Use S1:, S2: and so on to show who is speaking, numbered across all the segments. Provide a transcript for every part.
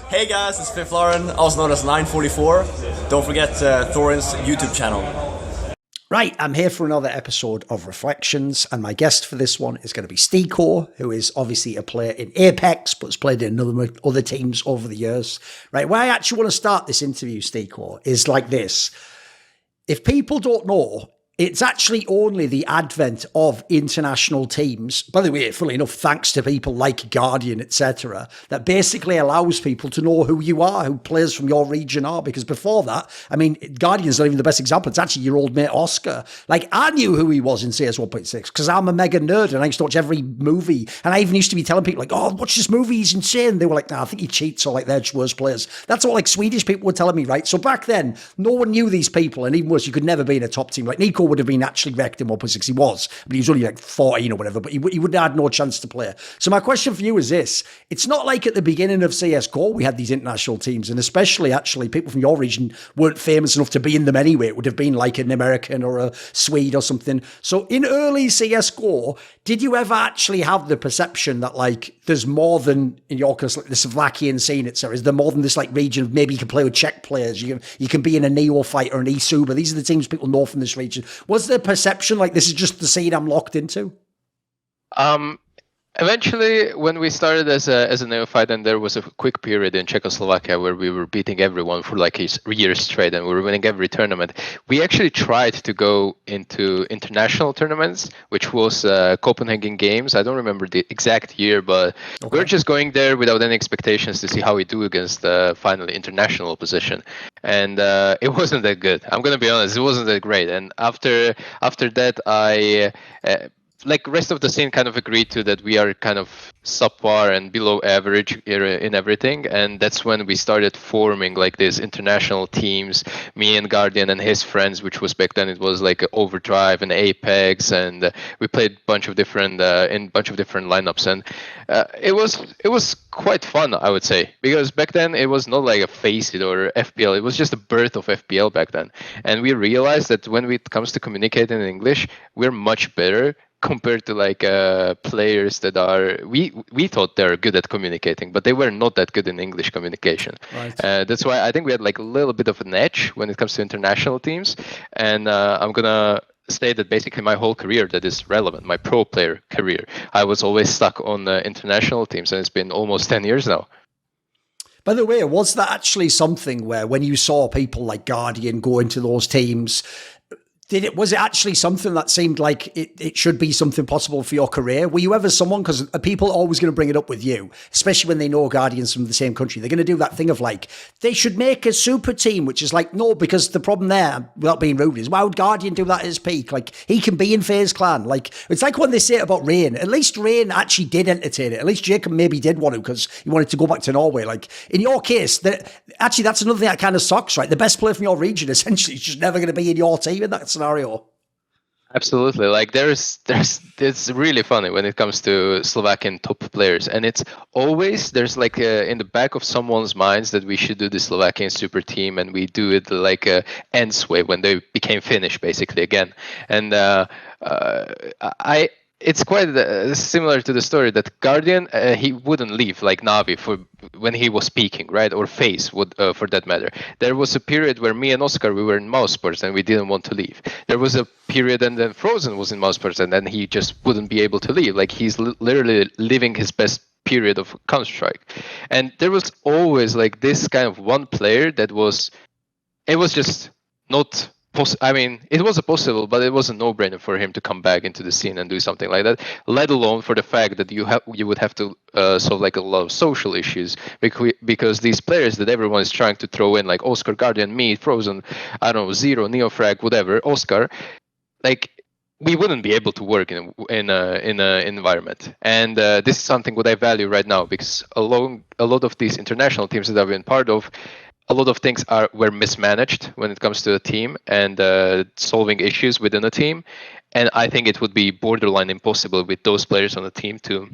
S1: Hey guys, it's Thorin, also known as 944. Don't forget Thorin's YouTube channel.
S2: Right, I'm here for another episode of Reflections, and my guest for this one is going to be STYKO, who is obviously a player in Apeks, but has played in other teams over the years. Right, where I actually want to start this interview, STYKO, is like this. If people don't know, it's actually only the advent of international teams, by the way, funnily enough, thanks to people like Guardian, etc., that basically allows people to know who you are, who players from your region are. Because before that, I mean, Guardian's not even the best example. It's actually your old mate Oskar. Like, I knew who he was in CS 1.6 because I'm a mega nerd and I used to watch every movie. And I even used to be telling people, like, oh, watch this movie, he's insane. They were like, nah, I think he cheats, or like, they're just worse players. That's what like Swedish people were telling me, right? So back then, no one knew these people. And even worse, you could never be in a top team. Like, Nico would have been actually wrecked in 1.6. He was, but he was only like 14 or whatever, but he would have had no chance to play. So my question for you is this. It's not like at the beginning of CSGO we had these international teams, and especially actually people from your region weren't famous enough to be in them anyway. It would have been like an American or a Swede or something. So in early CSGO, did you ever actually have the perception that like there's more than, in your case, like the Slovakian scene, etc.? Is there more than this like region of maybe you can play with Czech players, you can be in a Neophyte or an eSuba? These are the teams people know from this region. Was there perception like this is just the scene I'm locked into?
S3: Eventually, when we started as a neophyte, and there was a quick period in Czechoslovakia where we were beating everyone for like a year straight, and we were winning every tournament. We actually tried to go into international tournaments, which was Copenhagen Games. I don't remember the exact year, but we were just going there without any expectations to see how we do against finally international opposition. And it wasn't that good. I'm gonna be honest, it wasn't that great. And after that, I like rest of the scene kind of agreed to that we are kind of subpar and below average in everything, and that's when we started forming like these international teams, me and Guardian and his friends, which was back then it was like Overdrive and Apeks, and we played in bunch of different lineups, and it was quite fun, I would say, because back then it was not like a FACEIT or FPL, it was just the birth of FPL back then, and we realized that when it comes to communicating in English, we're much better compared to like players that are we thought they're good at communicating, but they were not that good in English communication.
S2: Right.
S3: That's why I think we had like a little bit of an edge when it comes to international teams. And I'm gonna say that basically my whole career that is relevant, my pro player career, I was always stuck on international teams, and it's been almost 10 years now.
S2: By the way, was that actually something where when you saw people like Guardian go into those teams, was it actually something that seemed like it should be something possible for your career? Were you ever someone, because people are always going to bring it up with you, especially when they know Guardians from the same country, they're going to do that thing of like, they should make a super team, which is like, no, because the problem there, without being rude, is why would Guardian do that at his peak? Like, he can be in FaZe Clan. Like, it's like when they say it about Rain. At least Rain actually did entertain it. At least Jacob maybe did want to, because he wanted to go back to Norway. Like, in your case, actually, that's another thing that kind of sucks, right? The best player from your region essentially is just never going to be in your team in that scenario.
S3: Absolutely. Like it's really funny when it comes to Slovakian top players, and it's always there's like in the back of someone's minds that we should do the Slovakian super team, and we do it like ends way when they became Finnish basically again. And it's quite similar to the story that Guardian, he wouldn't leave like Navi for when he was speaking, right? Or FaZe would, for that matter. There was a period where me and Oskar, we were in mousesports and we didn't want to leave. There was a period and then Frozen was in mousesports and then he just wouldn't be able to leave. Like he's literally living his best period of Counter-Strike. And there was always like this kind of one player that was just not... I mean, it was a possible, but it was a no-brainer for him to come back into the scene and do something like that. Let alone for the fact that you would have to solve like a lot of social issues because these players that everyone is trying to throw in, like Oskar, Guardian, me, Frozen, I don't know, Zero, Neofrag, whatever, Oskar, like we wouldn't be able to work in an environment. And this is something what I value right now, because a lot of these international teams that I've been part of, a lot of things were mismanaged when it comes to a team and solving issues within a team. And I think it would be borderline impossible with those players on the team to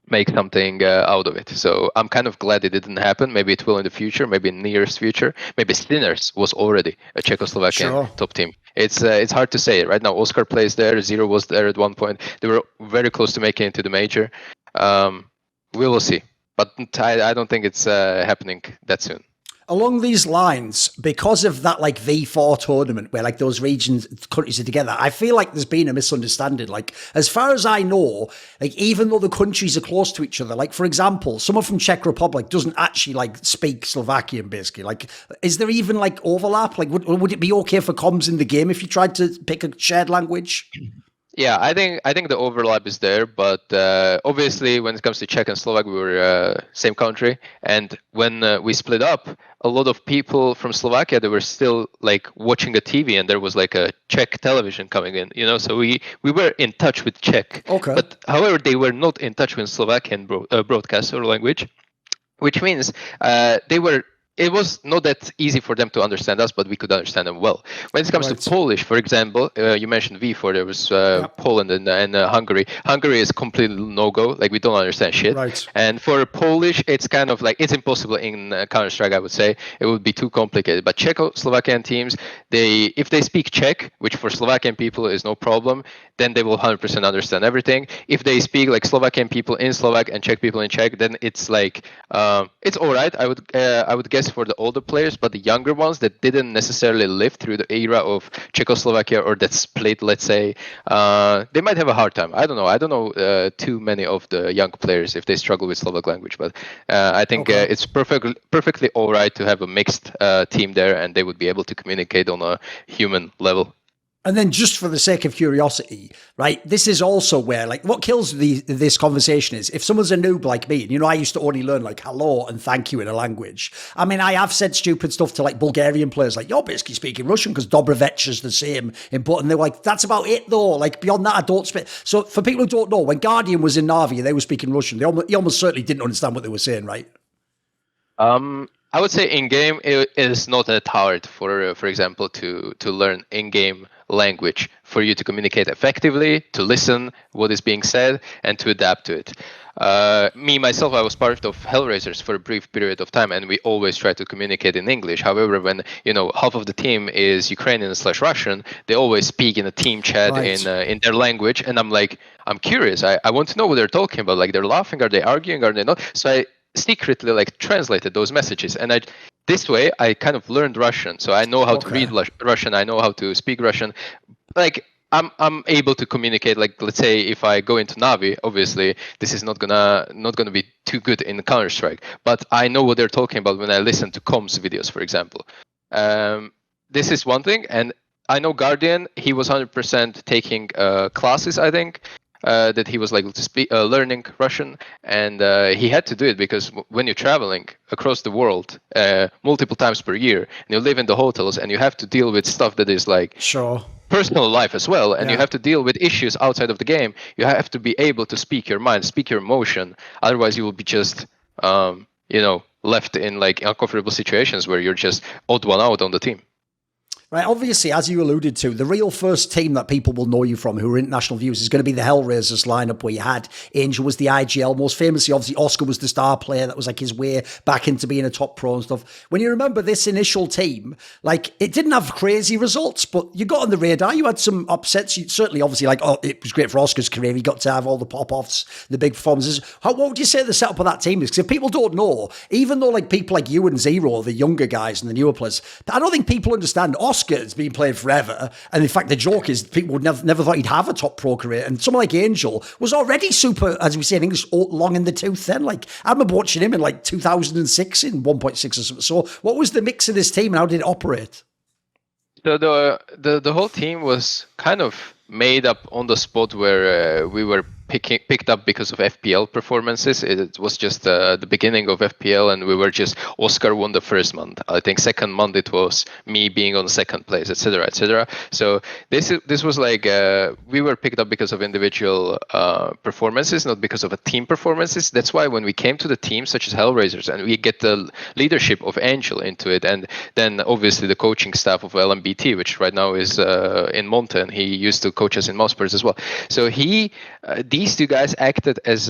S3: make something out of it. So I'm kind of glad it didn't happen. Maybe it will in the future, maybe in the nearest future. Maybe Sinners was already a Czechoslovakian top team. It's hard to say. Right now, Oskar plays there. Zero was there at one point. They were very close to making it to the major. We will see. but I don't think it's happening that soon.
S2: Along these lines, because of that like V4 tournament where like those regions countries are together, I feel like there's been a misunderstanding. Like as far as I know, like even though the countries are close to each other, like for example, someone from Czech Republic doesn't actually like speak Slovakian basically. Like is there even like overlap? Like would it be okay for comms in the game if you tried to pick a shared language?
S3: Yeah, I think the overlap is there, but obviously when it comes to Czech and Slovak, we were same country, and when we split up, a lot of people from Slovakia, they were still like watching the TV, and there was like a Czech television coming in, you know. So we were in touch with Czech,
S2: Okay.
S3: But however, they were not in touch with Slovakian broadcast or language, which means they were. It was not that easy for them to understand us, but we could understand them well. When it comes to Polish, for example, you mentioned V4, there was Poland and Hungary. Hungary is completely no-go, like we don't understand shit.
S2: Right.
S3: And for Polish, it's kind of like, it's impossible in Counter-Strike, I would say. It would be too complicated. But Czechoslovakian teams, if they speak Czech, which for Slovakian people is no problem, then they will 100% understand everything. If they speak like Slovakian people in Slovak and Czech people in Czech, then it's like, it's all right, I would guess for the older players, but the younger ones that didn't necessarily live through the era of Czechoslovakia or that split, let's say, they might have a hard time. I don't know too many of the young players if they struggle with Slovak language, but I think it's perfectly all right to have a mixed team there, and they would be able to communicate on a human level.
S2: And then just for the sake of curiosity, right, this is also where, like, what kills this conversation is if someone's a noob like me, and, you know, I used to only learn, like, hello and thank you in a language. I mean, I have said stupid stuff to, like, Bulgarian players, like, you're basically speaking Russian because Dobrovec is the same input. And they were like, that's about it, though. Like, beyond that, I don't speak. So for people who don't know, when Guardian was in Navi, they were speaking Russian. He almost certainly didn't understand what they were saying, right?
S3: I would say in-game, it is not that hard, for example, to learn in-game language, for you to communicate effectively, to listen what is being said, and to adapt to it. Myself, I was part of HellRaisers for a brief period of time, and we always try to communicate in English. However, when, you know, half of the team is Ukrainian/Russian, they always speak in a team chat in their language, and I'm curious. I want to know what they're talking about. Like, they're laughing, are they arguing, are they not? So I secretly like translated those messages, and this way I kind of learned Russian, so I know how to read Russian, I know how to speak Russian. Like I'm able to communicate. Like, let's say if I go into Navi, obviously this is not gonna be too good in Counter-Strike, but I know what they're talking about when I listen to comms videos, for example. This is one thing, and I know Guardian, he was 100% taking classes, I think. That he was like learning Russian, and he had to do it because when you're traveling across the world multiple times per year, and you live in the hotels, and you have to deal with stuff that is like personal life as well, and you have to deal with issues outside of the game, you have to be able to speak your mind, speak your emotion. Otherwise, you will be just left in like uncomfortable situations where you're just odd one out on the team.
S2: Right, obviously, as you alluded to, the real first team that people will know you from who are international viewers is going to be the HellRaisers lineup, where you had Angel was the IGL, most famously, obviously, Oskar was the star player. That was like his way back into being a top pro and stuff. When you remember this initial team, like, it didn't have crazy results, but you got on the radar. You had some upsets. You certainly, obviously, like, it was great for Oscar's career. He got to have all the pop-offs, the big performances. What would you say the setup of that team is? Because if people don't know, even though like people like you and Zero, the younger guys and the newer players, I don't think people understand Oskar has been played forever, and in fact the joke is people would never thought he'd have a top pro career, and someone like Angel was already super, as we say in English, long in the tooth then. Like, I remember watching him in like 2006 in 1.6 or something. So what was the mix of this team and how did it operate?
S3: The whole team was kind of made up on the spot, where we were picked up because of FPL performances. It was just the beginning of FPL, and we were just, Oskar won the first month. I think second month it was me being on second place, etc., etc. So this was like we were picked up because of individual performances, not because of a team performances. That's why when we came to the team such as HellRaisers, and we get the leadership of Angel into it, and then obviously the coaching staff of lmbt, which right now is in Monte, and he used to coach us in mousesports as well. So these two guys acted as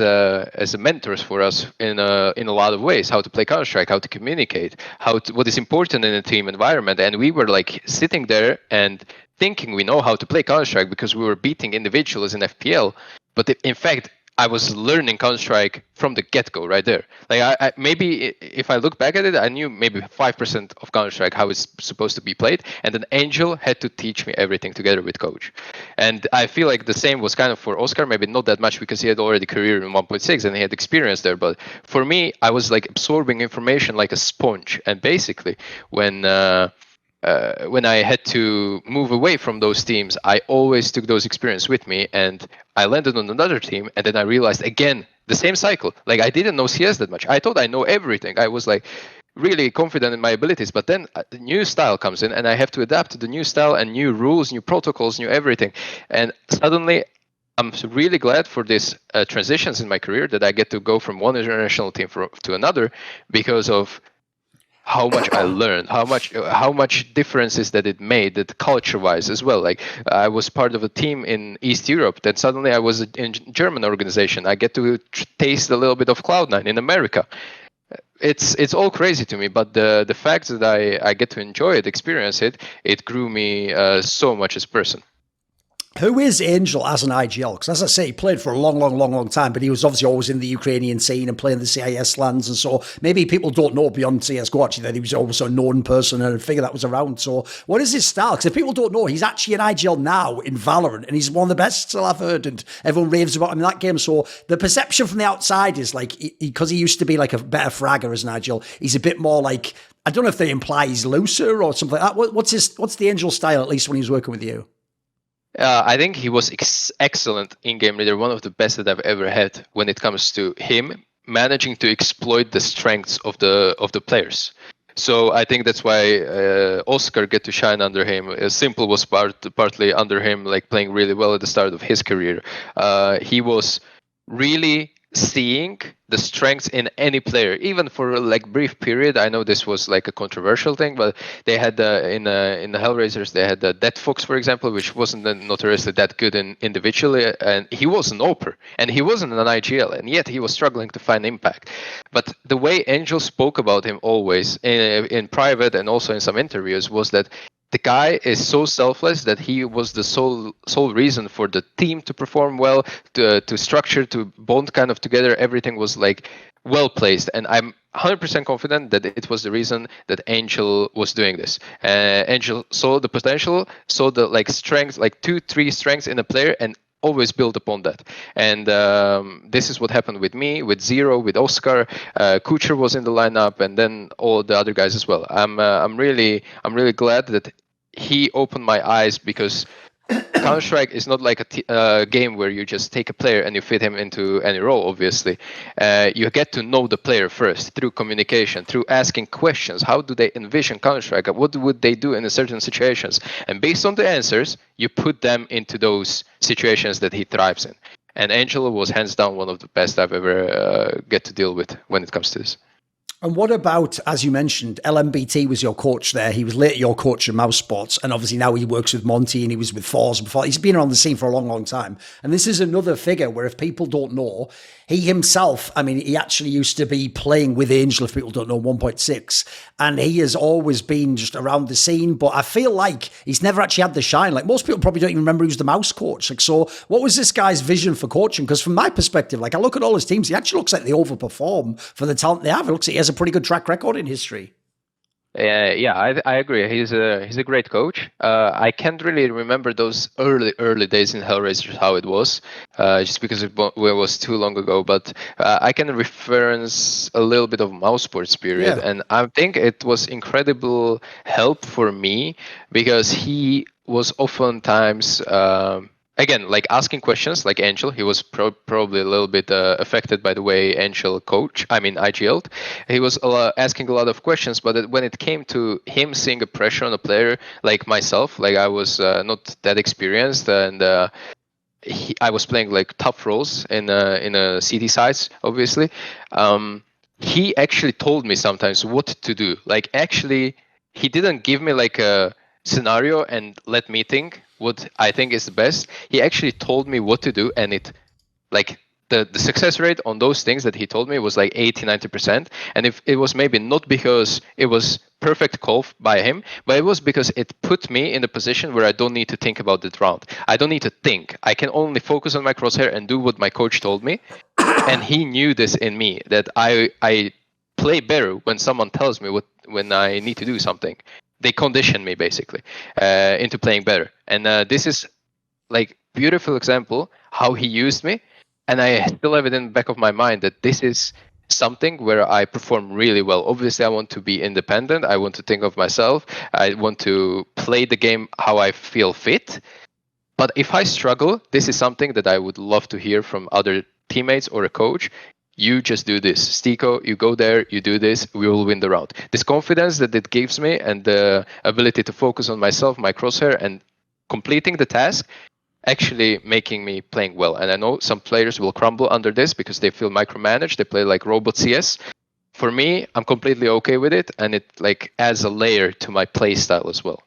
S3: mentors for us in a lot of ways. How to play Counter-Strike, how to communicate, what is important in a team environment. And we were like sitting there and thinking we know how to play Counter-Strike because we were beating individuals in FPL. But in fact, I was learning Counter-Strike from the get-go right there. Like I maybe if I look back at it, I knew maybe 5% of Counter-Strike, how it's supposed to be played. And then Angel had to teach me everything together with coach. And I feel like the same was kind of for Oskar, maybe not that much because he had already career in 1.6 and he had experience there. But for me, I was like absorbing information like a sponge. And basically when I had to move away from those teams, I always took those experience with me, and I landed on another team, and then I realized again the same cycle. Like I didn't know CS that much. I thought I know everything. I was like really confident in my abilities, but then the new style comes in, and I have to adapt to the new style and new rules, new protocols, new everything. And suddenly, I'm really glad for these transitions in my career that I get to go from one international team to another because of how much I learned, how much differences that it made, that culture-wise as well. Like I was part of a team in East Europe, then suddenly I was in German organization. I get to taste a little bit of Cloud9 in America. It's all crazy to me, but the fact that I get to enjoy it, experience it, it grew me so much as a person.
S2: Who is Angel as an IGL? Because as I say, he played for a long time, but he was obviously always in the Ukrainian scene and playing the CIS lands. And so maybe people don't know beyond CSGO actually that he was also a known person and a figure that was around. So what is his style? Because if people don't know, he's actually an IGL now in Valorant and he's one of the best still I've heard. And everyone raves about him in that game. So the perception from the outside is like, because he used to be like a better fragger as an IGL, he's a bit more like, I don't know if they imply he's looser or something like that. What's the Angel style, at least when he's working with you?
S3: I think he was excellent in-game leader, one of the best that I've ever had when it comes to him managing to exploit the strengths of the players. So I think that's why Oskar get to shine under him. Simple was partly under him, like playing really well at the start of his career. He was really seeing the strengths in any player, even for like brief period. I know this was like a controversial thing, but they had in the HellRaisers they had Dead Fox, for example, which wasn't notoriously that good individually, and he was an OPER and he wasn't an IGL, and yet he was struggling to find impact. But the way Angel spoke about him always in private and also in some interviews was that the guy is so selfless that he was the sole reason for the team to perform well, to structure, to bond kind of together. Everything was like well placed, and I'm 100% confident that it was the reason that Angel was doing this. Angel saw the potential, saw the like strengths, like 2-3 strengths in a player, and always build upon that. And this is what happened with me, with Zero, with Oskar. Kucher was in the lineup, and then all the other guys as well. I'm really glad that he opened my eyes, because Counter-Strike is not like a game where you just take a player and you fit him into any role, obviously. You get to know the player first through communication, through asking questions. How do they envision Counter-Strike? What would they do in certain situations? And based on the answers, you put them into those situations that he thrives in. And Angelo was hands down one of the best I've ever get to deal with when it comes to this.
S2: And what about, as you mentioned, lmbt was your coach there. He was later your coach at mousesports, and obviously now he works with Monty and he was with Forza before. He's been around the scene for a long time. And this is another figure where, if people don't know, he himself, I mean, he actually used to be playing with Angel, if people don't know, 1.6. And he has always been just around the scene. But I feel like he's never actually had the shine. Like, most people probably don't even remember he was the mouse coach. Like, so what was this guy's vision for coaching? Because from my perspective, like, I look at all his teams, he actually looks like they overperform for the talent they have. It looks like he has a pretty good track record in history.
S3: Yeah, I agree. He's a great coach. I can't really remember those early days in HellRaisers, how it was, just because it was too long ago. But I can reference a little bit of mousesports period, and I think it was incredible help for me, because he was oftentimes again, like asking questions, like Angel. He was probably a little bit affected by the way Angel IGL'd. He was asking a lot of questions, but when it came to him seeing a pressure on a player like myself, like I was not that experienced, and I was playing like tough roles in a CD size, obviously. He actually told me sometimes what to do. Like, actually, he didn't give me like a scenario and let me think what I think is the best. He actually told me what to do, and it, like, the success rate on those things that he told me was like 80-90%. And if it was maybe not because it was perfect call by him, but it was because it put me in a position where I don't need to think about the round. I don't need to think. I can only focus on my crosshair and do what my coach told me. And he knew this in me, that I play better when someone tells me when I need to do something. They condition me basically into playing better. And this is like beautiful example how he used me. And I still have it in the back of my mind that this is something where I perform really well. Obviously, I want to be independent. I want to think of myself. I want to play the game how I feel fit. But if I struggle, this is something that I would love to hear from other teammates or a coach. You just do this. STYKO, you go there, you do this, we will win the round. This confidence that it gives me and the ability to focus on myself, my crosshair, and completing the task, actually making me playing well. And I know some players will crumble under this because they feel micromanaged. They play like robot CS. For me, I'm completely okay with it, and it like adds a layer to my play style as well.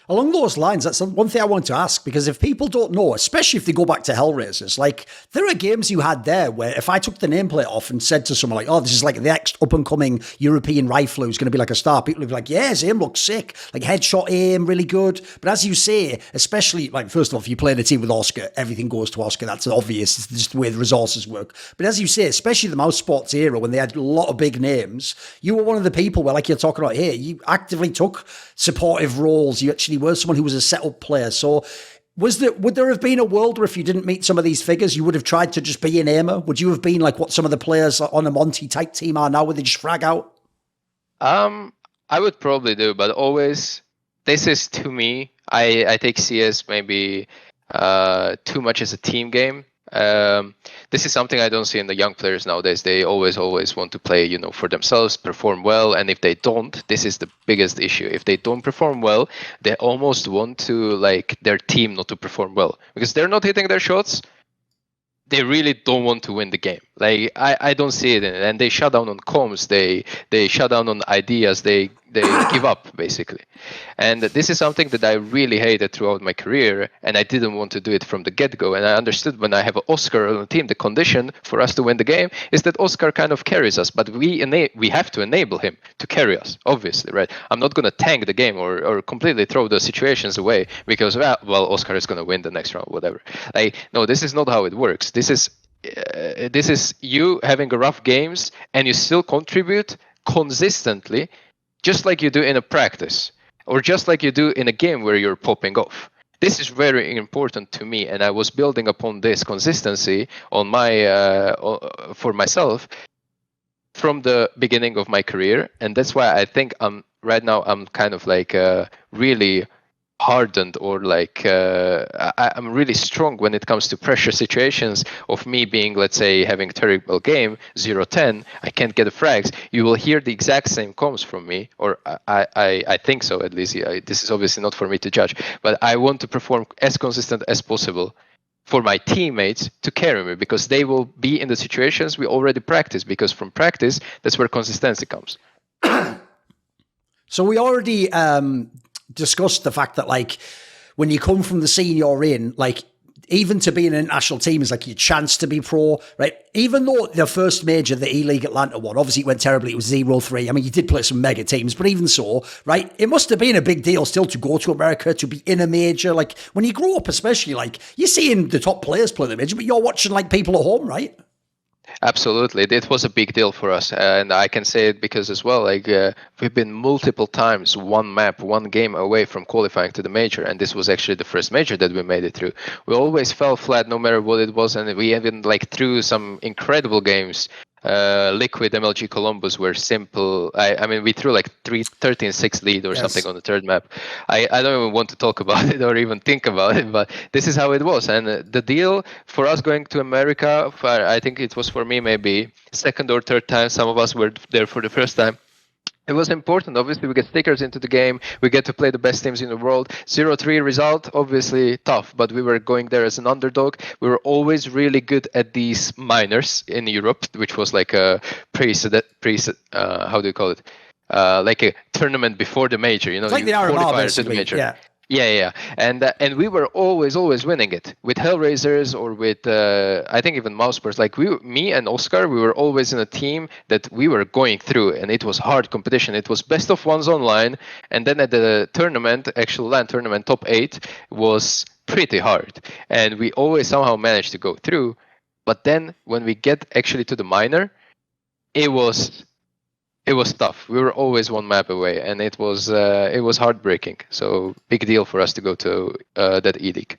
S2: Along those lines, that's one thing I want to ask, because if people don't know, especially if they go back to HellRaisers, like there are games you had there where if I took the nameplate off and said to someone like, oh, this is like the next up-and-coming European rifler who's going to be like a star, people would be like, yeah, his aim looks sick, like headshot aim, really good. But as you say, especially, like, first of all, if you play in a team with Oskar, everything goes to Oskar. That's obvious. It's just the way the resources work. But as you say, especially the mousesports era, when they had a lot of big names, you were one of the people where, like you're talking about here, you actively took supportive roles. You actually were someone who was a set-up player. So would there have been a world where if you didn't meet some of these figures, you would have tried to just be an aimer? Would you have been like what some of the players on a Monty type team are now, where they just frag out?
S3: I would probably do, but always, this is to me, I take CS maybe too much as a team game. This is something I don't see in the young players nowadays. They always want to play, you know, for themselves, perform well, and if they don't, this is the biggest issue. If they don't perform well, they almost want to like their team not to perform well because they're not hitting their shots. They really don't want to win the game. Like I don't see it in it, and they shut down on comms. They shut down on ideas. They give up basically, and this is something that I really hated throughout my career, and I didn't want to do it from the get-go. And I understood when I have an Oskar on the team, the condition for us to win the game is that Oskar kind of carries us, but we have to enable him to carry us. Obviously, right? I'm not gonna tank the game or completely throw the situations away because well Oskar is gonna win the next round, whatever. Like no, this is not how it works. This is you having a rough games and you still contribute consistently, just like you do in a practice or just like you do in a game where you're popping off. This is very important to me, and I was building upon this consistency on my for myself from the beginning of my career, and that's why I think right now I'm kind of like really hardened, or like I'm really strong when it comes to pressure situations of me being, let's say, having a terrible game 0-10, I can't get the frags. You will hear the exact same comms from me, or I think so at least. This is obviously not for me to judge, but I want to perform as consistent as possible for my teammates to carry me, because they will be in the situations we already practice, because from practice that's where consistency comes.
S2: So we already discussed the fact that, like, when you come from the scene you're in, like, even to be in an international team is like your chance to be pro, right? Even though the first major, the ELEAGUE Atlanta one, obviously it went terribly, it was 0-3. I mean, you did play some mega teams, but even so, right, it must have been a big deal still to go to America, to be in a major. Like, when you grow up, especially, like, you're seeing the top players play the major, but you're watching, like, people at home, right?
S3: Absolutely, it was a big deal for us, and I can say it because as well, like we've been multiple times one map, one game away from qualifying to the major, and this was actually the first major that we made it through. We always fell flat no matter what it was, and we even like threw some incredible games. Liquid, MLG Columbus were simple. I mean, we threw like 13-6 lead or something on the third map. I don't even want to talk about it or even think about it, but this is how it was. And the deal for us going to America, I think it was for me maybe second or third time. Some of us were there for the first time. It was important. Obviously, we get stickers into the game. We get to play the best teams in the world. 0-3 result, obviously tough, but we were going there as an underdog. We were always really good at these minors in Europe, which was like a how do you call it? Like a tournament before the major, you know,
S2: it's like the RMR,
S3: to the major.
S2: Yeah.
S3: Yeah. And we were always winning it with HellRaisers or with I think even mousesports. Like me and Oskar, we were always in a team that we were going through, and it was hard competition. It was best of ones online, and then at the tournament, actual LAN tournament, top 8 was pretty hard, and we always somehow managed to go through. But then when we get actually to the minor, it was tough. We were always one map away, and it was heartbreaking. So big deal for us to go to that ELEAGUE.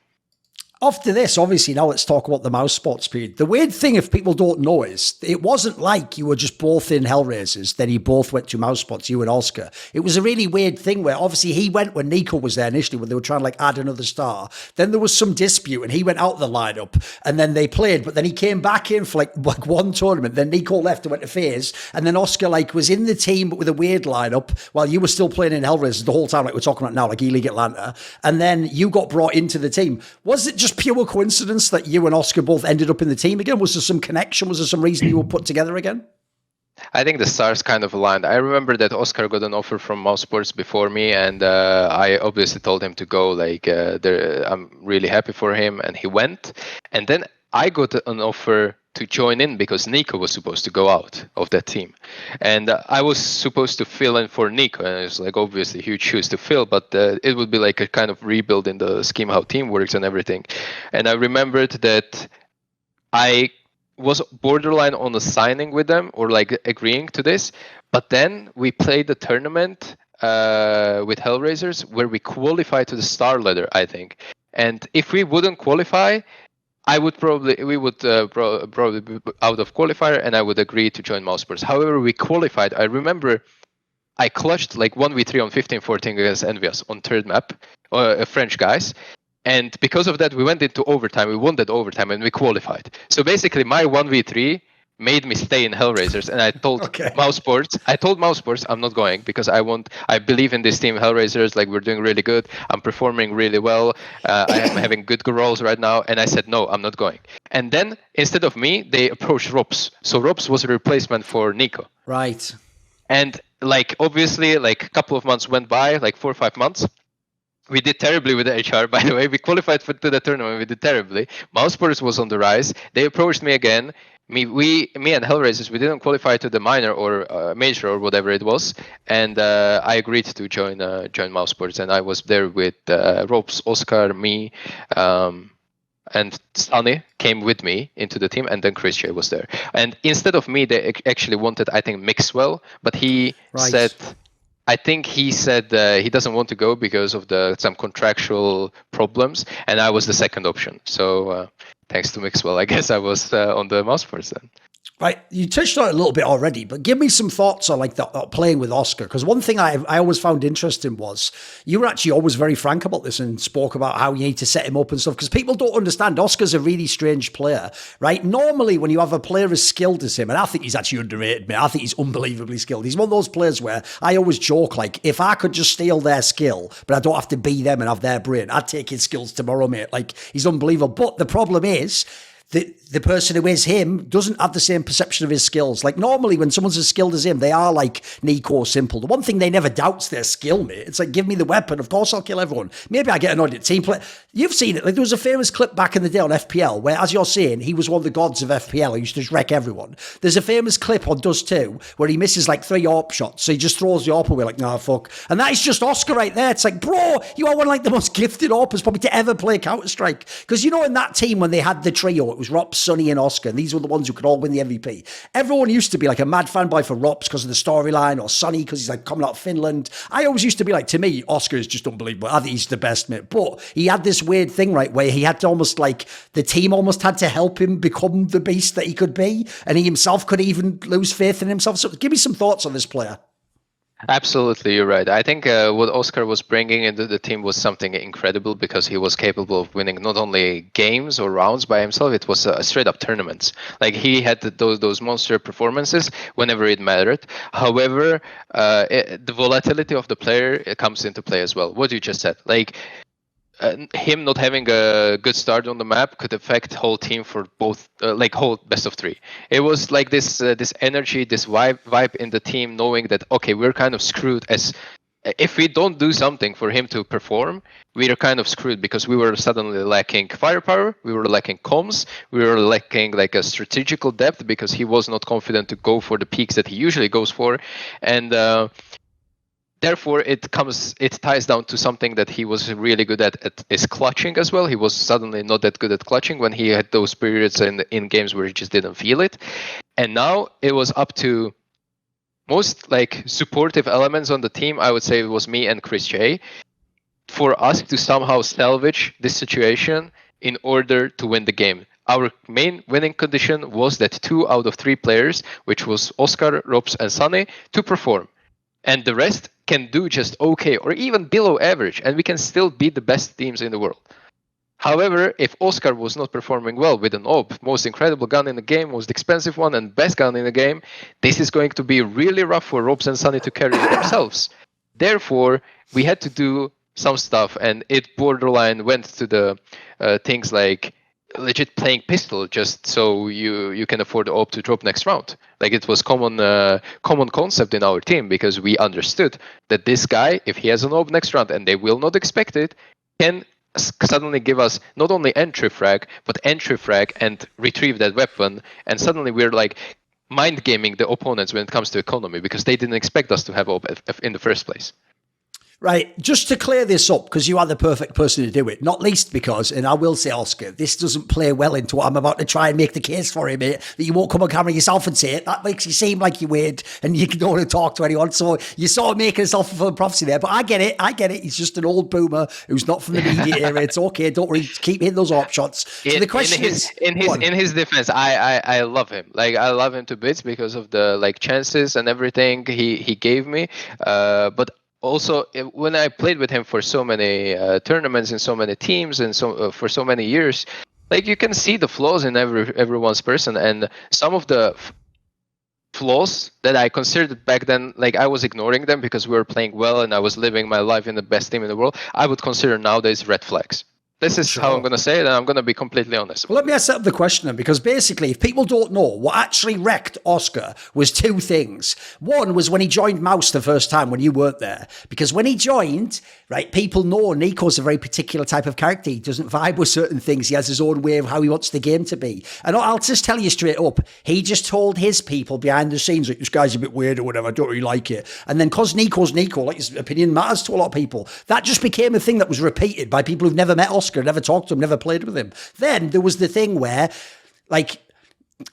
S2: After this, obviously, now let's talk about the mousesports period. The weird thing, if people don't know, is it wasn't like you were just both in HellRaisers, then you both went to mousesports, you and Oskar. It was a really weird thing where obviously he went when Nico was there initially, when they were trying to like add another star. Then there was some dispute and he went out of the lineup and then they played, but then he came back in for like one tournament. Then Nico left and went to FaZe, and then Oskar like was in the team but with a weird lineup while you were still playing in HellRaisers the whole time, like we're talking about now, like ELEAGUE Atlanta. And then you got brought into the team. Was it just pure coincidence that you and Oskar both ended up in the team again? Was there some connection? Was there some reason you were put together again?
S3: I think the stars kind of aligned. I remember that Oskar got an offer from mousesports before me, and I obviously told him to go. Like, I'm really happy for him, and he went. And then I got an offer to join in because Nico was supposed to go out of that team, and I was supposed to fill in for Nico, and it's like obviously huge shoes to fill, but it would be like a kind of rebuild in the scheme how team works and everything. And I remembered that I was borderline on a signing with them or like agreeing to this, but then we played the tournament with HellRaisers where we qualified to the star ladder, I think. And if we wouldn't qualify, we would probably be out of qualifier, and I would agree to join mousesports. However, we qualified. I remember I clutched like 1v3 on 15-14 against Envious on third map, French guys. And because of that, we went into overtime. We won that overtime, and we qualified. So basically, my 1v3 made me stay in HellRaisers, and I told mousesports, I'm not going because I believe in this team, HellRaisers. Like, we're doing really good. I'm performing really well. I am having good roles right now, and I said no, I'm not going. And then instead of me, they approached ropz. So ropz was a replacement for Nico.
S2: Right.
S3: And like obviously, like a couple of months went by, like 4 or 5 months. We did terribly with the HR, by the way. We qualified to the tournament. We did terribly. mousesports was on the rise. They approached me again. Me and HellRaisers, we didn't qualify to the minor or major or whatever it was, and I agreed to join mousesports, and I was there with ropz, Oskar, me, and Sunny came with me into the team, and then Chris J was there. And instead of me, they actually wanted, I think, Mixwell, but he said. I think he said he doesn't want to go because of some contractual problems, and I was the second option. So thanks to Mixwell, I guess I was on the mousesports then.
S2: Right, you touched on it a little bit already, but give me some thoughts on like playing with Oskar. Because one thing I always found interesting was you were actually always very frank about this and spoke about how you need to set him up and stuff. Because people don't understand Oscar's a really strange player, right? Normally, when you have a player as skilled as him, and I think he's actually underrated, mate. I think he's unbelievably skilled. He's one of those players where I always joke like, if I could just steal their skill, but I don't have to be them and have their brain, I'd take his skills tomorrow, mate. Like, he's unbelievable. But the problem is, the person who is him doesn't have the same perception of his skills. Like, normally when someone's as skilled as him, they are like Nico simple. The one thing they never doubt's their skill, mate. It's like, give me the weapon. Of course I'll kill everyone. Maybe I get annoyed at team play. You've seen it. Like, there was a famous clip back in the day on FPL where, as you're saying, he was one of the gods of FPL. He used to just wreck everyone. There's a famous clip on Dust 2 where he misses like 3 AWP shots. So he just throws the AWP away like, nah, fuck. And that is just Oskar right there. It's like, bro, you are one of like the most gifted AWPers probably to ever play Counter-Strike. Because, you know, in that team when they had the trio, it was ropz, Sonny and Oskar, and these were the ones who could all win the MVP. Everyone used to be like a mad fanboy for ropz because of the storyline, or Sonny because he's like coming out of Finland. I always used to be like, to me, Oskar is just unbelievable. I think he's the best, mate. But he had this weird thing, right, where he had to almost like, the team almost had to help him become the beast that he could be, and he himself could even lose faith in himself. So give me some thoughts on this player.
S3: Absolutely, you're right. I think what Oskar was bringing into the team was something incredible because he was capable of winning not only games or rounds by himself, it was straight up tournaments. Like, he had those monster performances whenever it mattered. However, the volatility of the player comes into play as well. What you just said, like, him not having a good start on the map could affect whole team for both, like whole best of 3. It was like this energy, this vibe in the team, knowing that okay, we're kind of screwed as if we don't do something for him to perform, we are kind of screwed, because we were suddenly lacking firepower, we were lacking comms, we were lacking like a strategical depth, because he was not confident to go for the peaks that he usually goes for, and therefore it ties down to something that he was really good at is clutching as well. He was suddenly not that good at clutching when he had those periods in games where he just didn't feel it, and now it was up to most like supportive elements on the team. I would say it was me and Chris J, for us to somehow salvage this situation in order to win the game. Our main winning condition was that 2 out of 3 players, which was Oskar, ropz, and Sunny, to perform. And the rest can do just okay or even below average, and we can still beat the best teams in the world. However, if Oskar was not performing well with an OP, most incredible gun in the game, most expensive one, and best gun in the game, this is going to be really rough for ropz and Sunny to carry themselves. Therefore, we had to do some stuff, and it borderline went to the things like legit playing pistol just so you can afford the OP to drop next round. Like, it was common concept in our team, because we understood that this guy, if he has an OP next round and they will not expect it, can suddenly give us not only entry frag, but entry frag and retrieve that weapon, and suddenly we're like mind gaming the opponents when it comes to economy, because they didn't expect us to have OP in the first place.
S2: Right, just to clear this up, because you are the perfect person to do it, not least because, and I will say, Oskar, this doesn't play well into what I'm about to try and make the case for you, mate, that you won't come on camera yourself and say it. That makes you seem like you're weird and you don't want to talk to anyone, so you're sort of making a self-fulfilling prophecy there, but I get it, He's just an old boomer who's not from the media era. It's okay, don't worry, keep hitting those op shots. So the question
S3: in his defense, I love him. Like, I love him to bits because of the like chances and everything he gave me, but also, when I played with him for so many tournaments and so many teams and for so many years, like, you can see the flaws in everyone's person, and some of the flaws that I considered back then, like, I was ignoring them because we were playing well and I was living my life in the best team in the world. I would consider nowadays red flags. This is how I'm going to say it, and I'm going to be completely honest.
S2: Well, let me set up the question then, because basically, if people don't know, what actually wrecked Oskar was 2 things. One was when he joined Mouse the first time, when you weren't there. Because when he joined, right, people know Nico's a very particular type of character. He doesn't vibe with certain things. He has his own way of how he wants the game to be. And I'll just tell you straight up, he just told his people behind the scenes, like, this guy's a bit weird or whatever, I don't really like it. And then because Nico's Nico, like, his opinion matters to a lot of people, that just became a thing that was repeated by people who've never met Oskar, never talked to him, never played with him. Then there was the thing where, like,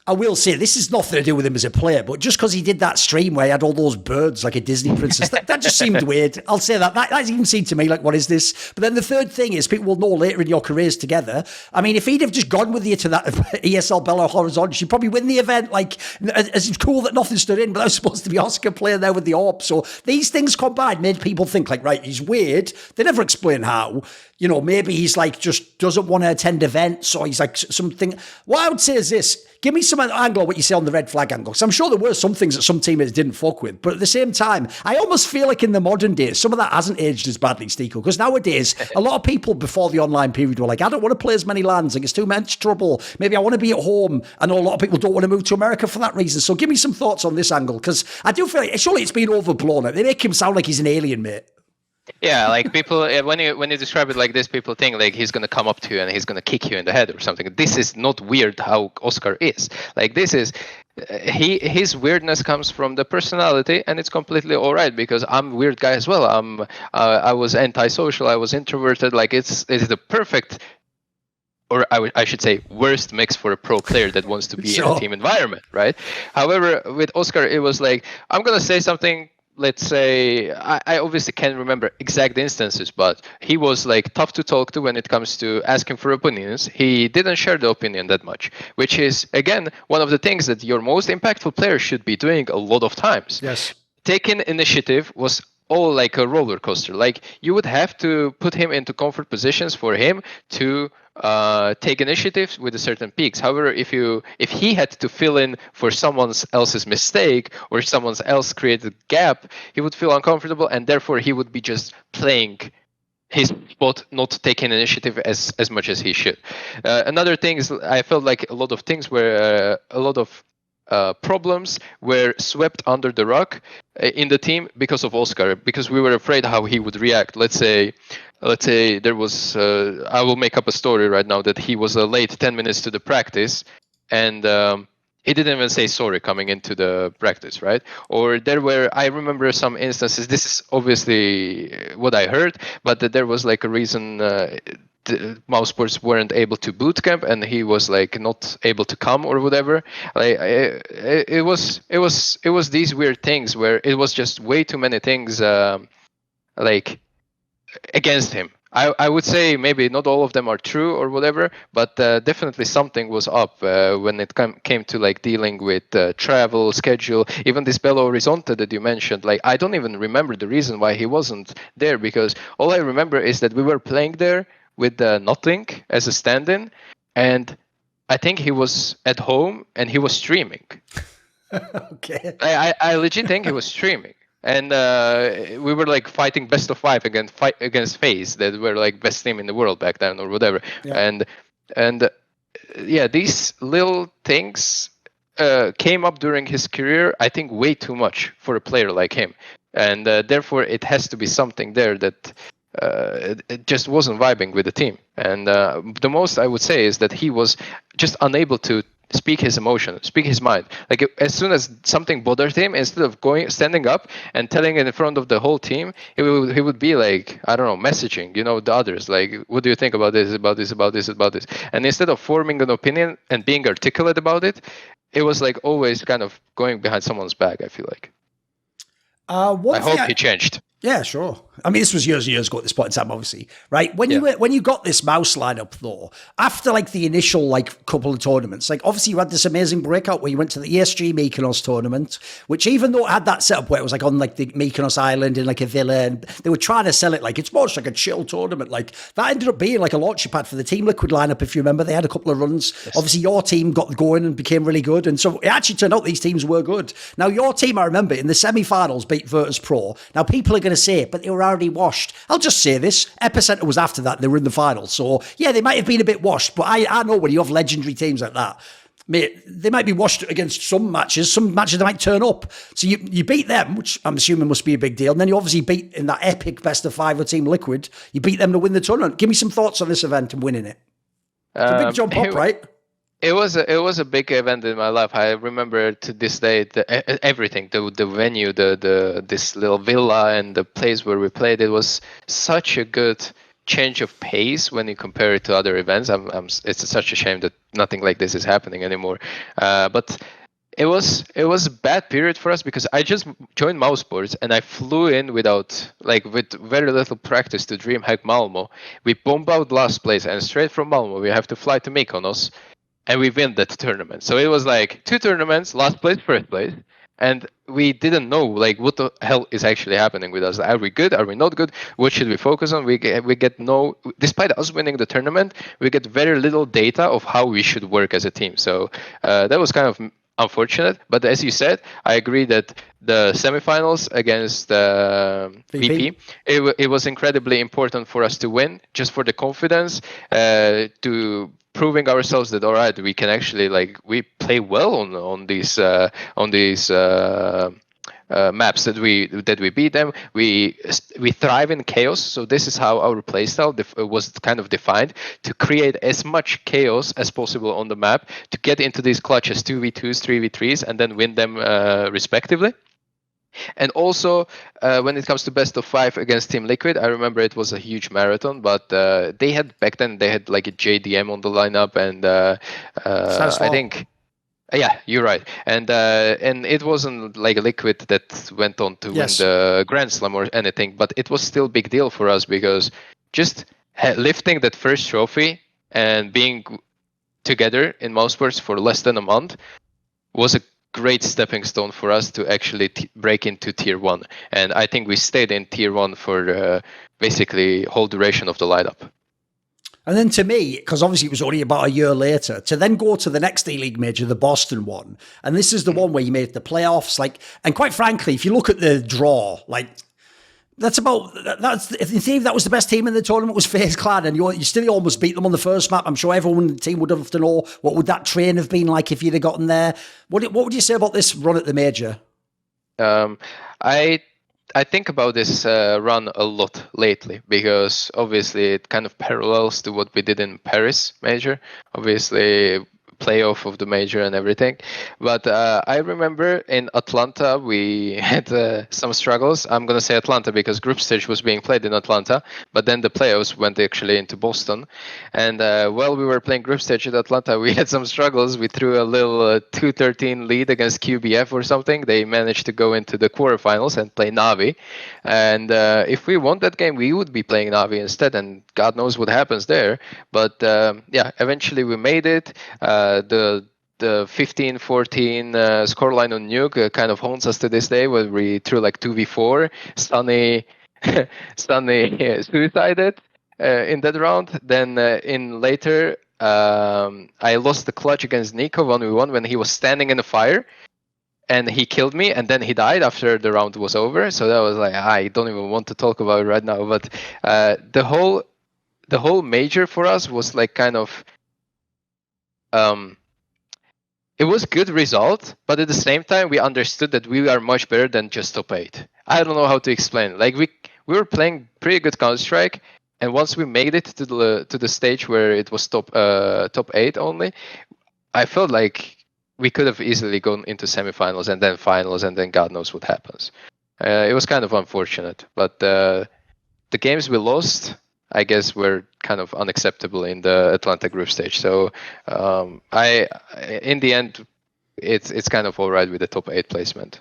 S2: I will say, this is nothing to do with him as a player, but just because he did that stream where he had all those birds like a Disney princess, that just seemed weird. I'll say that. That even seemed to me like, what is this? But then the third thing is, people will know later in your careers together. I mean, if he'd have just gone with you to that ESL Belo Horizonte, you'd probably win the event. Like, it's cool that nothing stood in, but that was supposed to be Oskar playing there with the AWP. So these things combined made people think, like, right, he's weird. They never explain how. You know, maybe he's like, just doesn't want to attend events, or he's like something. What I would say is this: give me some angle on what you say on the red flag angle. Because I'm sure there were some things that some teammates didn't fuck with. But at the same time, I almost feel like in the modern days, some of that hasn't aged as badly, Styko. Because nowadays, a lot of people before the online period were like, I don't want to play as many LANs. Like, it's too much trouble. Maybe I want to be at home. I know a lot of people don't want to move to America for that reason. So give me some thoughts on this angle. Because I do feel like, surely it's been overblown. They make him sound like he's an alien, mate.
S3: Yeah, like, people, when you describe it like this, people think like he's gonna come up to you and he's gonna kick you in the head or something. This is not weird how Oskar is. Like, this is his weirdness comes from the personality, and it's completely all right, because I'm a weird guy as well. I was antisocial, I was introverted. Like, it's the perfect, or I should say, worst mix for a pro player that wants to be in a team environment, right? However, with Oskar, it was like, I'm gonna say something. Let's say, I obviously can't remember exact instances, but he was like tough to talk to when it comes to asking for opinions. He didn't share the opinion that much, which is, again, one of the things that your most impactful player should be doing a lot of times.
S2: Yes.
S3: Taking initiative was all like a roller coaster. Like, you would have to put him into comfort positions for him to take initiative with a certain peaks. However, if he had to fill in for someone else's mistake or someone else created gap, he would feel uncomfortable, and therefore he would be just playing his spot, not taking initiative as much as he should. Another thing is, I felt like a lot of things were a lot of problems were swept under the rug in the team because of Oskar, because we were afraid how he would react. Let's say there was I will make up a story right now that he was late 10 minutes to the practice, and he didn't even say sorry coming into the practice, right? Or there were, I remember some instances, this is obviously what I heard, but that there was like a reason the mousesports weren't able to boot camp and he was like not able to come or whatever. Like it was these weird things where it was just way too many things like against him. I would say maybe not all of them are true or whatever, but definitely something was up when it came to like dealing with travel, schedule, even this Belo Horizonte that you mentioned. Like I don't even remember the reason why he wasn't there, because all I remember is that we were playing there with nothing as a stand-in, and I think he was at home and he was streaming.
S2: Okay.
S3: I legit think he was streaming. And we were like fighting best of 5 against FaZe, that were like best team in the world back then or whatever. Yeah. And yeah, these little things came up during his career, I think way too much for a player like him. And therefore it has to be something there that it just wasn't vibing with the team. And the most I would say is that he was just unable to speak his emotion, speak his mind. Like as soon as something bothered him, instead of standing up and telling it in front of the whole team, he would be like, I don't know, messaging, the others, like, what do you think about this, about this, about this, about this? And instead of forming an opinion and being articulate about it, it was like always kind of going behind someone's back, I feel like. I hope he changed.
S2: Yeah, sure. I mean, this was years and years ago at this point in time, obviously, right? When you got this mouse lineup, though, after like the initial like couple of tournaments, like obviously you had this amazing breakout where you went to the ESG Mykonos tournament, which even though it had that setup where it was like on like the Mykonos island in like a villa, and they were trying to sell it like it's more just like a chill tournament, like that ended up being like a launching pad for the Team Liquid lineup. If you remember, they had a couple of runs. Yes. Obviously, your team got going and became really good, and so it actually turned out these teams were good. Now, your team, I remember, in the semi-finals beat Virtus Pro. Now, people are going to say, but they were already washed. I'll just say this. Epicenter was after that. They were in the finals. So, yeah, they might have been a bit washed. But I know when you have legendary teams like that, mate, they might be washed against some matches. Some matches they might turn up. So you beat them, which I'm assuming must be a big deal. And then you obviously beat in that epic best of 5 with Team Liquid. You beat them to win the tournament. Give me some thoughts on this event and winning it. It's a big jump up, right?
S3: It was a big event in my life. I remember to this day everything, the venue, this little villa and the place where we played. It was such a good change of pace when you compare it to other events. It's such a shame that nothing like this is happening anymore. But it was a bad period for us because I just joined mousesports and I flew in with very little practice to DreamHack Malmo. We bombed out last place, and straight from Malmo we have to fly to Mykonos. And we win that tournament. So it was like 2 tournaments, last place, first place. And we didn't know like what the hell is actually happening with us. Are we good? Are we not good? What should we focus on? We get no, despite us winning the tournament, we get very little data of how we should work as a team. So that was kind of unfortunate. But as you said, I agree that the semifinals against VP, it was incredibly important for us to win, just for the confidence to proving ourselves that all right, we can actually we play well on these maps that we beat them. We thrive in chaos, so this is how our playstyle was kind of defined, to create as much chaos as possible on the map, to get into these clutches, 2v2s, 3v3s, and then win them respectively. And also, when it comes to best of 5 against Team Liquid, I remember it was a huge marathon, but they had like a JDM on the lineup, and I think, yeah, you're right. And it wasn't like a Liquid that went on to win the Grand Slam or anything, but it was still a big deal for us because just lifting that first trophy and being together in mousesports for less than a month was a great stepping stone for us to actually break into tier 1, and I think we stayed in tier 1 for basically whole duration of the lineup.
S2: And then to me, because obviously it was only about a year later, to then go to the next ELEAGUE major, the Boston one, and this is the one where you made the playoffs. And quite frankly, if you look at the draw, That's in theory, that was the best team in the tournament was FaZe Clan, and you still almost beat them on the first map. I'm sure everyone in the team would have to know what would that train have been like if you'd have gotten there. What would you say about this run at the major?
S3: I think about this run a lot lately because obviously it kind of parallels to what we did in Paris Major. Obviously, playoff of the major and everything, but I remember in Atlanta we had some struggles. I'm gonna say Atlanta because group stage was being played in Atlanta, but then the playoffs went actually into Boston, and while we were playing group stage in Atlanta, we had some struggles. We threw a little 2-13 lead against QBF or something. They managed to go into the quarterfinals and play Navi, and if we won that game, we would be playing Navi instead, and God knows what happens there. But yeah, eventually we made it. The 15-14 scoreline on Nuke kind of haunts us to this day, where we threw like 2v4. Sunny suicided in that round. Then in later, I lost the clutch against Nico 1v1 when he was standing in the fire, and he killed me, and then he died after the round was over. So that was like, I don't even want to talk about it right now. But the whole major for us was like kind of. It was good result, but at the same time we understood that we are much better than just top 8. I don't know how to explain. Like we were playing pretty good Counter-Strike, and once we made it to the stage where it was top 8 only, I felt like we could have easily gone into semifinals and then finals, and then God knows what happens. It was kind of unfortunate, but the games we lost, I guess, were kind of unacceptable in the Atlanta group stage. So in the end, it's kind of all right with the top 8 placement.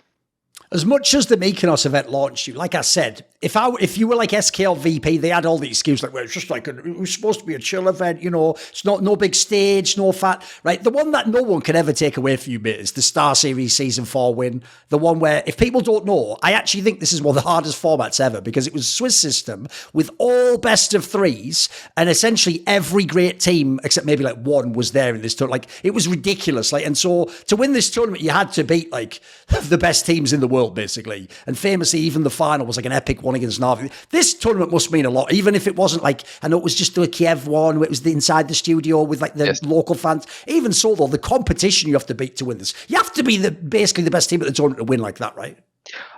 S2: As much as the Mykonos event launched you, like I said, if you were like SK or VP, they had all the excuses like, well, it's just like it was supposed to be a chill event, you know, it's no big stage, no fat, right? The one that no one can ever take away from you, mate, is the StarSeries Season 4 win. The one where, if people don't know, I actually think this is one of the hardest formats ever because it was Swiss system with all best of 3s, and essentially every great team, except maybe like one, was there in this tournament. Like, it was ridiculous. Like, and so to win this tournament, you had to beat like the best teams in the world, basically. And famously, even the final was like an epic one against Navi. This tournament must mean a lot, even if it wasn't like, I know it was just the Kiev one, where it was inside the studio with like the local fans. Even so, though, the competition you have to beat to win this, you have to be basically the best team at the tournament to win like that, right?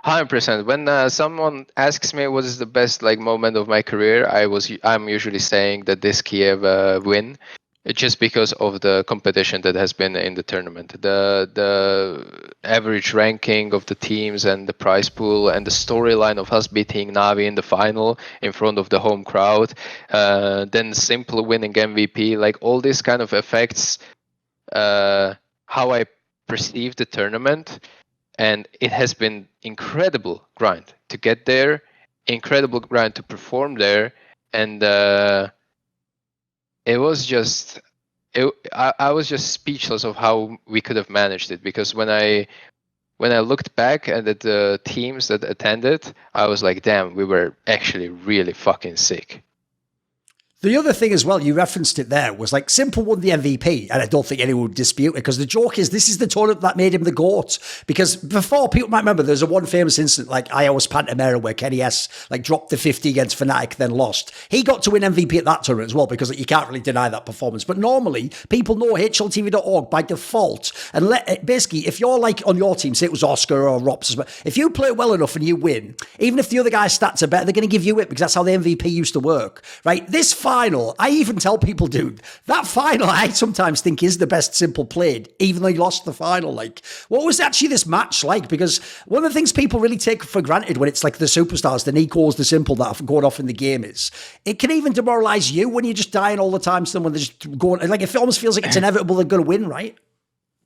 S3: 100%. When someone asks me what is the best like moment of my career, I'm usually saying that this Kiev win. Just because of the competition that has been in the tournament, the average ranking of the teams and the prize pool and the storyline of us beating Navi in the final in front of the home crowd, then simple winning MVP, like all these kind of affects how I perceive the tournament, and it has been incredible grind to get there, incredible grind to perform there, and it was just, I was just speechless of how we could have managed it, because when I looked back at the teams that attended, I was like, damn, we were actually really fucking sick.
S2: The other thing as well, you referenced it there, was like Simple won the MVP, and I don't think anyone would dispute it, because the joke is this is the tournament that made him the GOAT. Because before, people might remember, there's a one famous incident like Iowa's Pantamera where Kenny S like dropped the 50 against Fnatic, then lost. He got to win MVP at that tournament as well, because you can't really deny that performance. But normally, people know HLTV.org by default, and basically, if you're like on your team, say it was Oskar or ropz, if you play well enough and you win, even if the other guy's stats are better, they're going to give you it, because that's how the MVP used to work, right? This final, I even tell people, dude, that final I sometimes think is the best Simple played, even though he lost the final. Like, what was actually this match like? Because one of the things people really take for granted when it's like the superstars, the Nikos, the Simple that have gone off in the game, is it can even demoralize you when you're just dying all the time to them, when they're just going, like, it almost feels like it's inevitable they're going to win, right?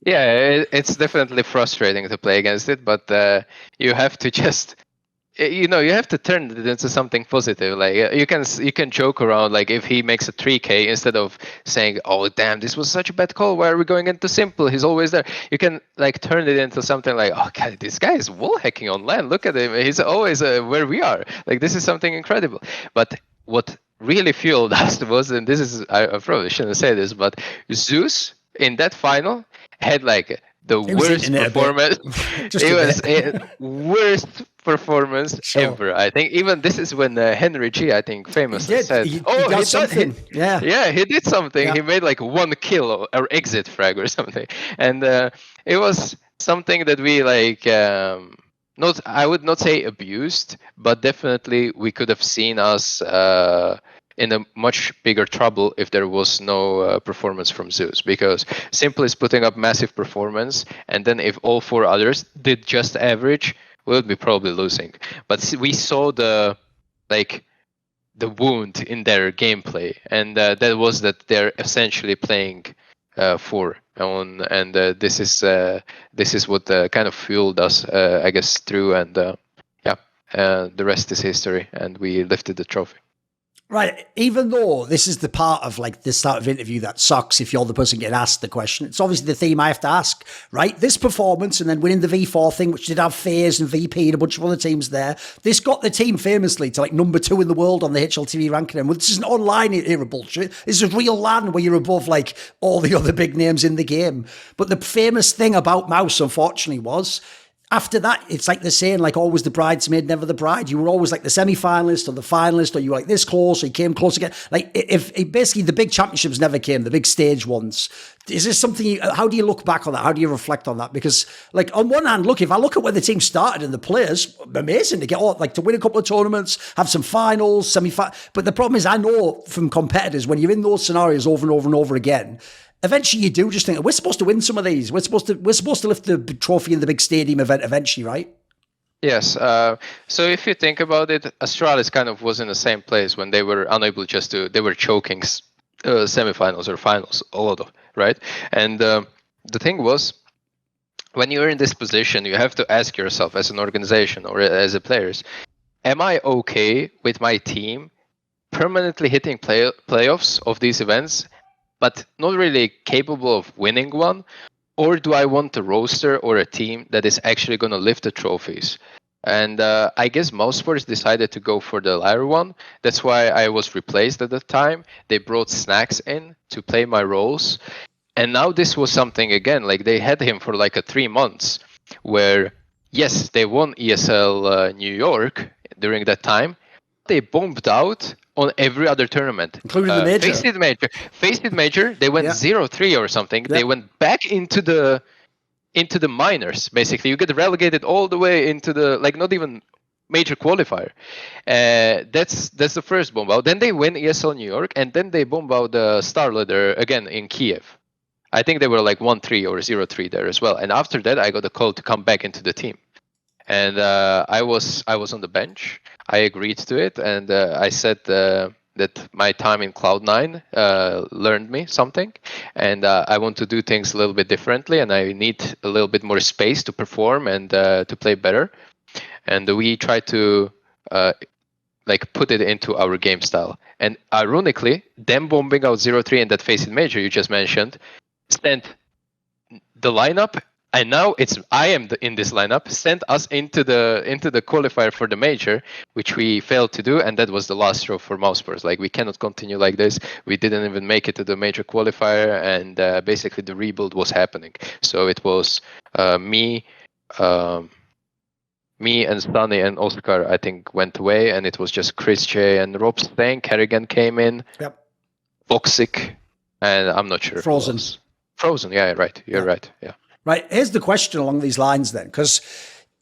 S3: Yeah, it's definitely frustrating to play against it, but you have to just, you have to turn it into something positive. Like, you can joke around, like, if he makes a 3K, instead of saying, oh damn, this was such a bad call, why are we going into Simple, he's always there, you can like turn it into something like, oh god, this guy is wall hacking on LAN, look at him, he's always where we are, like, this is something incredible. But what really fueled us was, and this is, I probably shouldn't say this, but Zeus in that final had like the worst performance. It was worst performance ever. I think even this is when Henry G, I think, famously said,
S2: he did something.
S3: Yeah, he did something.
S2: Yeah.
S3: He made like one kill or exit frag or something, and it was something that we like. Not, I would not say abused, but definitely we could have seen us in a much bigger trouble if there was no performance from Zeus, because Simple is putting up massive performance, and then if all 4 others did just average, we would be probably losing. But we saw the wound in their gameplay, and that was that they're essentially playing 4 on, and this is what kind of fueled us, I guess, through, and the rest is history, and we lifted the trophy.
S2: Right. Even though this is the part of like the start of interview that sucks if you're the person getting asked the question, it's obviously the theme I have to ask, right? This performance and then winning the V4 thing, which did have FaZe and VP and a bunch of other teams there, this got the team famously to like number 2 in the world on the HLTV ranking. And this is an online era bullshit. This is a real LAN where you're above like all the other big names in the game. But the famous thing about Mouse, unfortunately, was after that, it's like they're saying, like, always the bridesmaid, never the bride. You were always like the semi-finalist or the finalist, or you were like this close, or you came close again. Like, if basically the big championships never came, the big stage ones. Is this something, how do you look back on that? How do you reflect on that? Because, like, on one hand, look, if I look at where the team started and the players, amazing to get all, like, to win a couple of tournaments, have some finals, semi-final. But the problem is, I know from competitors, when you're in those scenarios over and over and over again, eventually you do just think, we're supposed to win some of these. We're supposed to lift the trophy in the big stadium event eventually, right?
S3: Yes. So if you think about it, Astralis kind of was in the same place when they were unable they were choking semifinals or finals, all of them, right? And the thing was, when you're in this position, you have to ask yourself as an organization or as a players, am I okay with my team permanently hitting playoffs of these events, but not really capable of winning one? Or do I want a roster or a team that is actually going to lift the trophies? And I guess mousesports decided to go for the latter one. That's why I was replaced at the time. They brought Snax in to play my roles. And now this was something, again, like they had him for like 3 months where, yes, they won ESL New York during that time. They bombed out on every other tournament,
S2: including the major.
S3: FACEIT Major, they went 0-3 or something. Yeah. They went back into the minors. Basically, you get relegated all the way into the not even major qualifier. That's the first bomb out. Then they win ESL New York, and then they bomb out the Star Leader again in Kiev. I think they were 1-3 or 0-3 there as well. And after that, I got a call to come back into the team, and I was on the bench. I agreed to it, and I said that my time in Cloud9 learned me something, and I want to do things a little bit differently, and I need a little bit more space to perform and to play better. And we tried to put it into our game style. And ironically, them bombing out 0-3 in that FACEIT Major you just mentioned sent the lineup. And now I am in this lineup, sent us into the qualifier for the major, which we failed to do, and that was the last straw for mousesports. We cannot continue like this. We didn't even make it to the major qualifier, and basically the rebuild was happening. So it was me and Sunny and Oskar, I think, went away, and it was just Chris J and ropz staying. Kerrigan came in. Yep. Voxic, and I'm not sure. Frozen. Yeah, right. You're right. Yeah.
S2: Right, here's the question along these lines then, because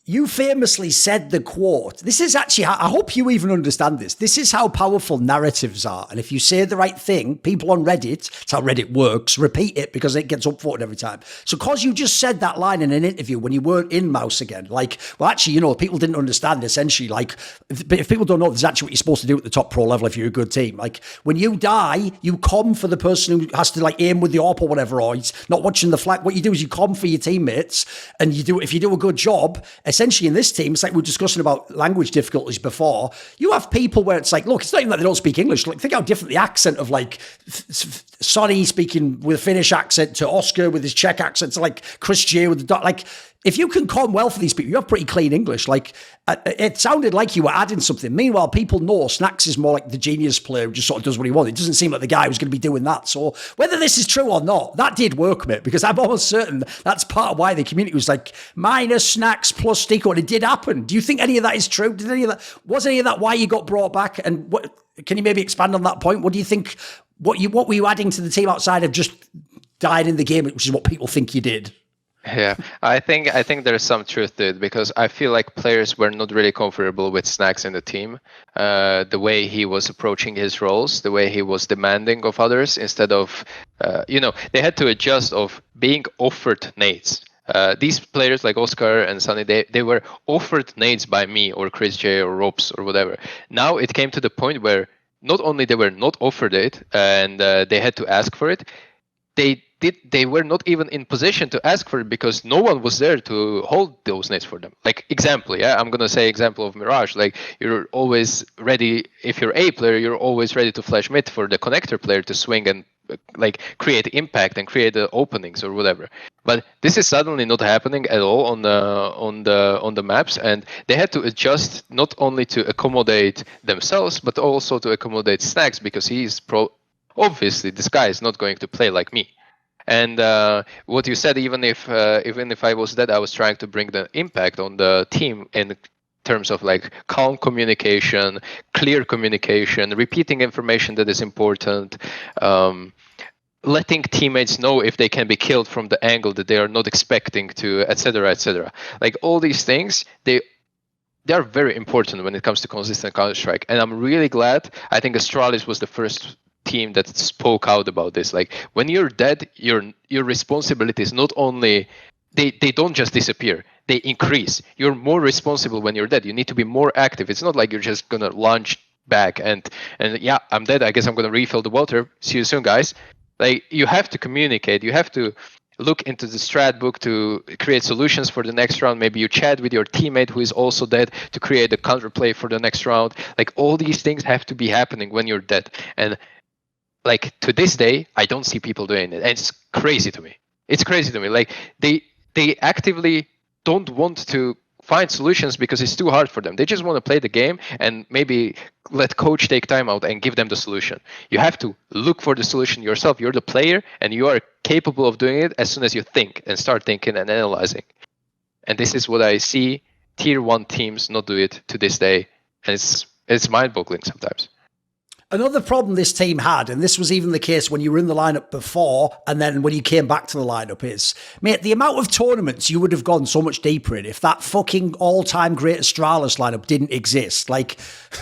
S2: you famously said the quote. This is actually, I hope you even understand this. This is how powerful narratives are. And if you say the right thing, people on Reddit, it's how Reddit works, repeat it because it gets upvoted every time. So because you just said that line in an interview when you weren't in Mouse again, people didn't understand essentially, if people don't know, this is actually what you're supposed to do at the top pro level if you're a good team. When you die, you com for the person who has to aim with the AWP or whatever, or he's not watching the flag. What you do is you com for your teammates, and if you do a good job, essentially in this team, it's like we were discussing about language difficulties before. You have people where it's look, it's not even that they don't speak English. Think how different the accent of Sonny speaking with a Finnish accent to Oskar with his Czech accent to Chris J with the if you can con well for these people, you have pretty clean English. Like, it sounded like you were adding something. Meanwhile, people know Snax is more like the genius player who just sort of does what he wants. It doesn't seem like the guy who's going to be doing that. So whether this is true or not, that did work, mate, because I'm almost certain that's part of why the community was like, minus Snax plus STYKO, and it did happen. Do you think any of that is true? Was any of that why you got brought back? And can you maybe expand on that point? What do you think, what were you adding to the team outside of just dying in the game, which is what people think you did?
S3: Yeah, I think there's some truth to it, because I feel like players were not really comfortable with Snax in the team. The way he was approaching his roles, the way he was demanding of others, instead of, they had to adjust of being offered nades. These players like Oskar and Sunny, they were offered nades by me or Chris J or ropz or whatever. Now it came to the point where not only they were not offered it and they had to ask for it, they were not even in position to ask for it because no one was there to hold those nades for them. Like, example, I'm gonna say example of Mirage. Like, you're always ready, if you're A player, you're always ready to flash mid for the connector player to swing and like create impact and create the openings or whatever. But this is suddenly not happening at all on the maps, and they had to adjust not only to accommodate themselves but also to accommodate Snax, because he's obviously this guy is not going to play like me. And what you said, even if I was dead, I was trying to bring the impact on the team in terms of like calm communication, clear communication, repeating information that is important, letting teammates know if they can be killed from the angle that they are not expecting to, etc., etc. Like, all these things, they are very important when it comes to consistent Counter-Strike. And I'm really glad. I think Astralis was the first team that spoke out about this. Like, when you're dead, your responsibility is not only they don't just disappear, they increase. You're more responsible when you're dead. You need to be more active. It's not like you're just gonna launch back and yeah, I'm dead, I guess I'm gonna refill the water, see you soon, guys. Like, you have to communicate, you have to look into the strat book to create solutions for the next round. Maybe you chat with your teammate who is also dead to create a counterplay for the next round. Like, all these things have to be happening when you're dead. And like, to this day, I don't see people doing it. And it's crazy to me. It's crazy to me. Like, they actively don't want to find solutions because it's too hard for them. They just want to play the game and maybe let coach take time out and give them the solution. You have to look for the solution yourself. You're the player and you are capable of doing it as soon as you think and start thinking and analyzing. And this is what I see tier 1 teams not do it to this day. And it's mind-boggling sometimes.
S2: Another problem this team had, and this was even the case when you were in the lineup before and then when you came back to the lineup, is, mate, the amount of tournaments you would have gone so much deeper in if that fucking all-time great Astralis lineup didn't exist. Like,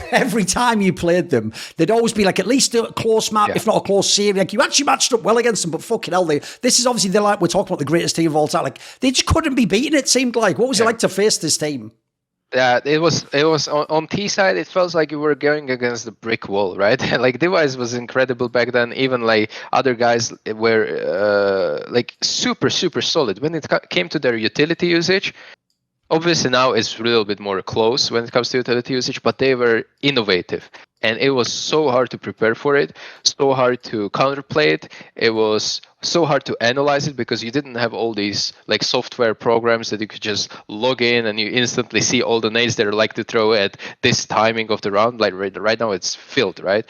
S2: every time you played them, there'd always be like at least a close map, if not a close series. Like, you actually matched up well against them, but fucking hell, this is obviously we're talking about the greatest team of all time. Like, they just couldn't be beaten, it seemed like. What was it like to face this team?
S3: Yeah, it was on T side. It felt like you were going against the brick wall, right? Like, Device was incredible back then. Even like other guys were like super solid when it came to their utility usage. Obviously now it's a little bit more close when it comes to utility usage, but they were innovative. And it was so hard to prepare for it, so hard to counterplay it. It was so hard to analyze it because you didn't have all these like software programs that you could just log in and you instantly see all the nades that are like to throw at this timing of the round. Like right now it's filled, right?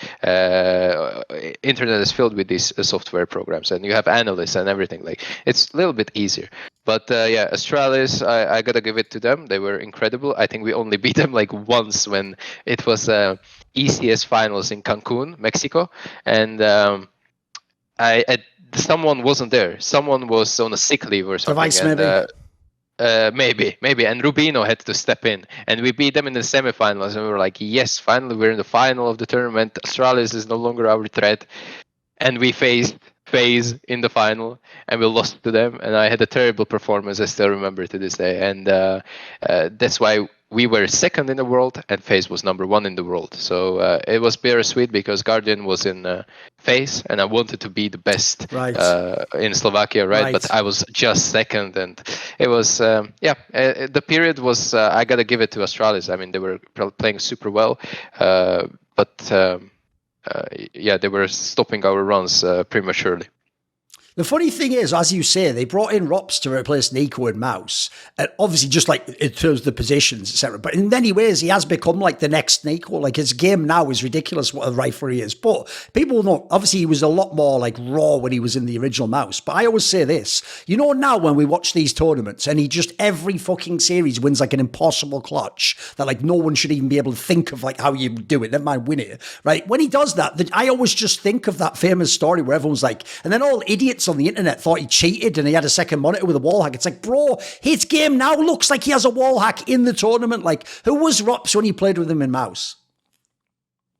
S3: Internet is filled with these software programs, and you have analysts and everything. Like, it's a little bit easier. But yeah, Astralis, I gotta give it to them. They were incredible. I think we only beat them like once when it was ECS Finals in Cancun, Mexico, and someone wasn't there. Someone was on a sick leave or something.
S2: Device, maybe.
S3: Maybe. And Rubino had to step in, and we beat them in the semifinals. And we were like, yes, finally, we're in the final of the tournament. Astralis is no longer our threat, and we faced FaZe in the final, and we lost to them. And I had a terrible performance. I still remember to this day, and that's why we were second in the world and FaZe was number 1 in the world. So it was bittersweet because Guardian was in FaZe and I wanted to be the best in Slovakia, right? But I was just second, and it was, the period was, I got to give it to Astralis. I mean, they were playing super well, but they were stopping our runs prematurely.
S2: The funny thing is, as you say, they brought in ropz to replace Nico and mouz, and obviously just like in terms of the positions, etc. But in many ways, he has become like the next Nico. Like his game now is ridiculous what a rifle he is. But people know, obviously, he was a lot more like raw when he was in the original mouz. But I always say this, you know, now when we watch these tournaments, and he just every fucking series wins like an impossible clutch that like no one should even be able to think of like how you do it. Never mind win it, right? When he does that, I always just think of that famous story where everyone's like, and then all idiots on the internet thought he cheated and he had a second monitor with a wall hack. It's like, bro, his game now looks like he has a wall hack in the tournament. Like, who was ropz when you played with him in mouz?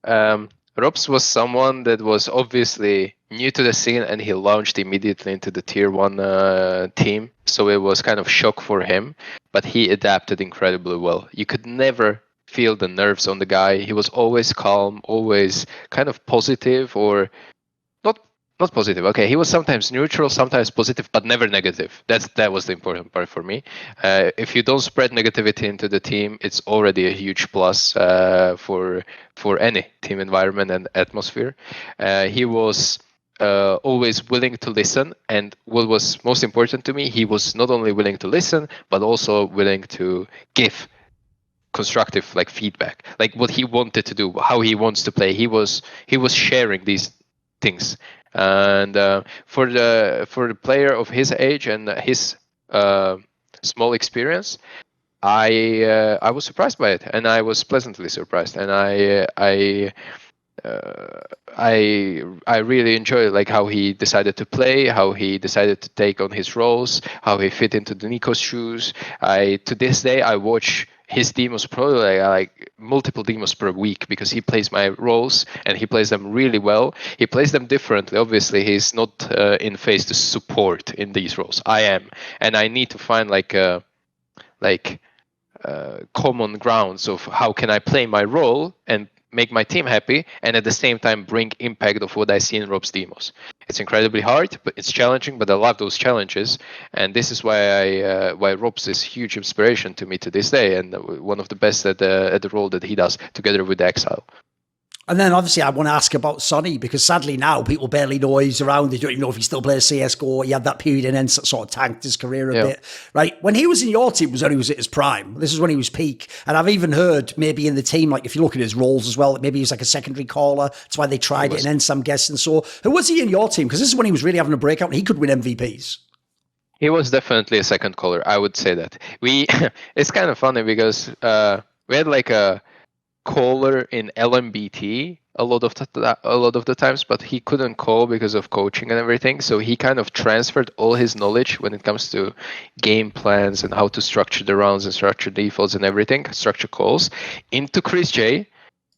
S3: ropz was someone that was obviously new to the scene, and he launched immediately into the tier 1 team. So it was kind of shock for him, but he adapted incredibly well. You could never feel the nerves on the guy. He was always calm, always kind of positive, or not positive. Okay, he was sometimes neutral, sometimes positive, but never negative. That was the important part for me. If you don't spread negativity into the team, it's already a huge plus for any team environment and atmosphere. He was always willing to listen, and what was most important to me, he was not only willing to listen, but also willing to give constructive like feedback, like what he wanted to do, how he wants to play. He was sharing these things. And for the player of his age and his small experience, I was surprised by it, and I was pleasantly surprised, and I really enjoy like how he decided to play, how he decided to take on his roles, how he fit into the Nico's shoes. To this day I watch his demos probably like multiple demos per week, because he plays my roles and he plays them really well. He plays them differently. Obviously, he's not in phase to support in these roles. I am, and I need to find common grounds of how can I play my role and make my team happy, and at the same time bring impact of what I see in ropz demos. It's incredibly hard, but it's challenging, but I love those challenges, and this is why ropz is huge inspiration to me to this day, and one of the best at the role that he does together with Exile.
S2: And then obviously I want to ask about Sonny, because sadly now people barely know he's around. They don't even know if he still plays CSGO. He had that period and then sort of tanked his career a bit, right? When he was in your team was when he was at his prime. This is when he was peak. And I've even heard maybe in the team, like if you look at his roles as well, maybe he was like a secondary caller. That's why they tried it. And then some guessing. So who was he in your team? Because this is when he was really having a breakout and he could win MVPs.
S3: He was definitely a second caller. I would say that. It's kind of funny because we had like a caller in lmbt a lot of the times, but he couldn't call because of coaching and everything. So he kind of transferred all his knowledge when it comes to game plans and how to structure the rounds and structure defaults and everything, structure calls, into Chris J.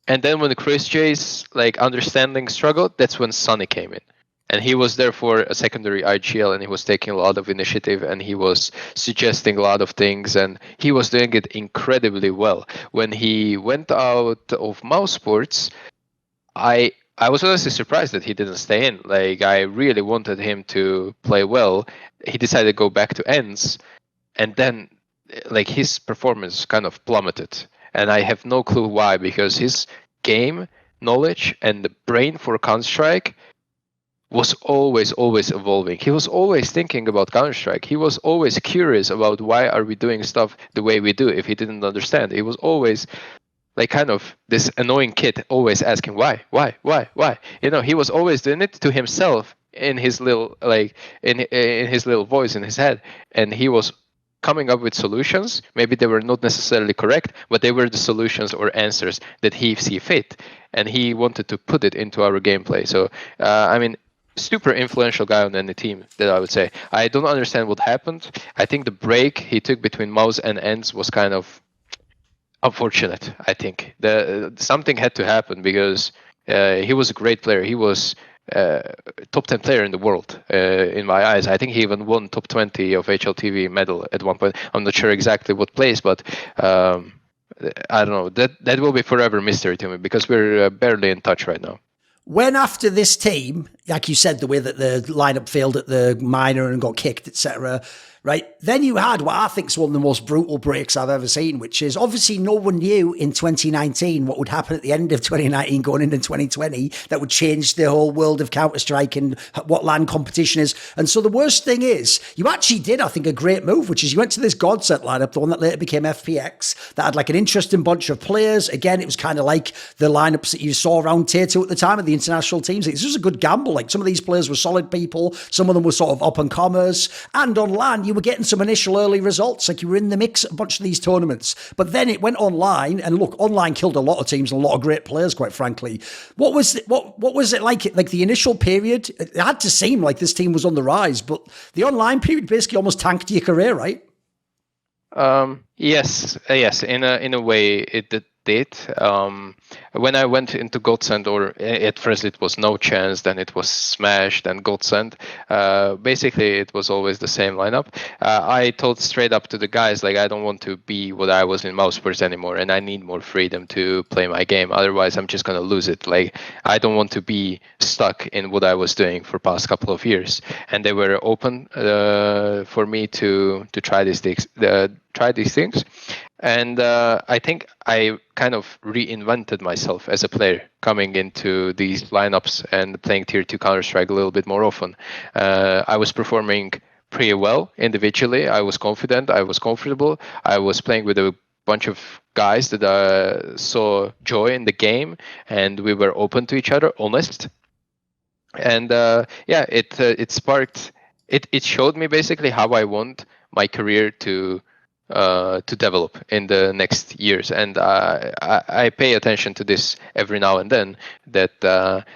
S3: And then when Chris J's like understanding struggled, that's when Sonny came in. And he was therefore a secondary IGL, and he was taking a lot of initiative, and he was suggesting a lot of things, and he was doing it incredibly well. When he went out of mousesports, I was honestly surprised that he didn't stay in. Like, I really wanted him to play well. He decided to go back to ends, and then like his performance kind of plummeted. And I have no clue why, because his game knowledge and the brain for Counter-Strike was always evolving. He was always thinking about Counter-Strike. He was always curious about why are we doing stuff the way we do if he didn't understand. He was always like kind of this annoying kid, always asking why. You know, he was always doing it to himself in his little like in his little voice in his head, and he was coming up with solutions. Maybe they were not necessarily correct, but they were the solutions or answers that he see fit, and he wanted to put it into our gameplay. So I mean, super influential guy on any team, that I would say. I don't understand what happened. I think the break he took between mouz and ends was kind of unfortunate. I think something had to happen, because he was a great player. He was top 10 player in the world in my eyes. I think he even won top 20 of HLTV medal at one point. I'm not sure exactly what place, but I don't know. That will be forever mystery to me, because we're barely in touch right now.
S2: When after this team, like you said, the way that the lineup failed at the minor and got kicked, etc. Right. Then you had what I think is one of the most brutal breaks I've ever seen, which is obviously no one knew in 2019 what would happen at the end of 2019 going into 2020 that would change the whole world of Counter-Strike and what LAN competition is. And so the worst thing is you actually did, I think, a great move, which is you went to this GODSENT lineup, the one that later became FPX, that had like an interesting bunch of players. Again, it was kind of like the lineups that you saw around tier 2 at the time of the international teams. This was a good gamble. Like some of these players were solid people. Some of them were sort of up and comers. And on LAN, you were getting some initial early results, like you were in the mix at a bunch of these tournaments. But then it went online, and look, online killed a lot of teams and a lot of great players, quite frankly. What was it like the initial period? It had to seem like this team was on the rise, but the online period basically almost tanked your career, right?
S3: Yes. In a way, it did. When I went into GODSENT, or at first it was No Chance, then it was Smash, then GODSENT. Basically, it was always the same lineup. I told straight up to the guys, like, I don't want to be what I was in mousesports anymore, and I need more freedom to play my game. Otherwise, I'm just gonna lose it. Like, I don't want to be stuck in what I was doing for past couple of years. And they were open for me to try these things. And I think I kind of reinvented myself as a player coming into these lineups and playing tier 2 Counter-Strike a little bit more often. I was performing pretty well individually. I was confident. I was comfortable. I was playing with a bunch of guys that saw joy in the game, and we were open to each other, honest. And it sparked. It showed me basically how I want my career to develop in the next years, and I pay attention to this every now and then, that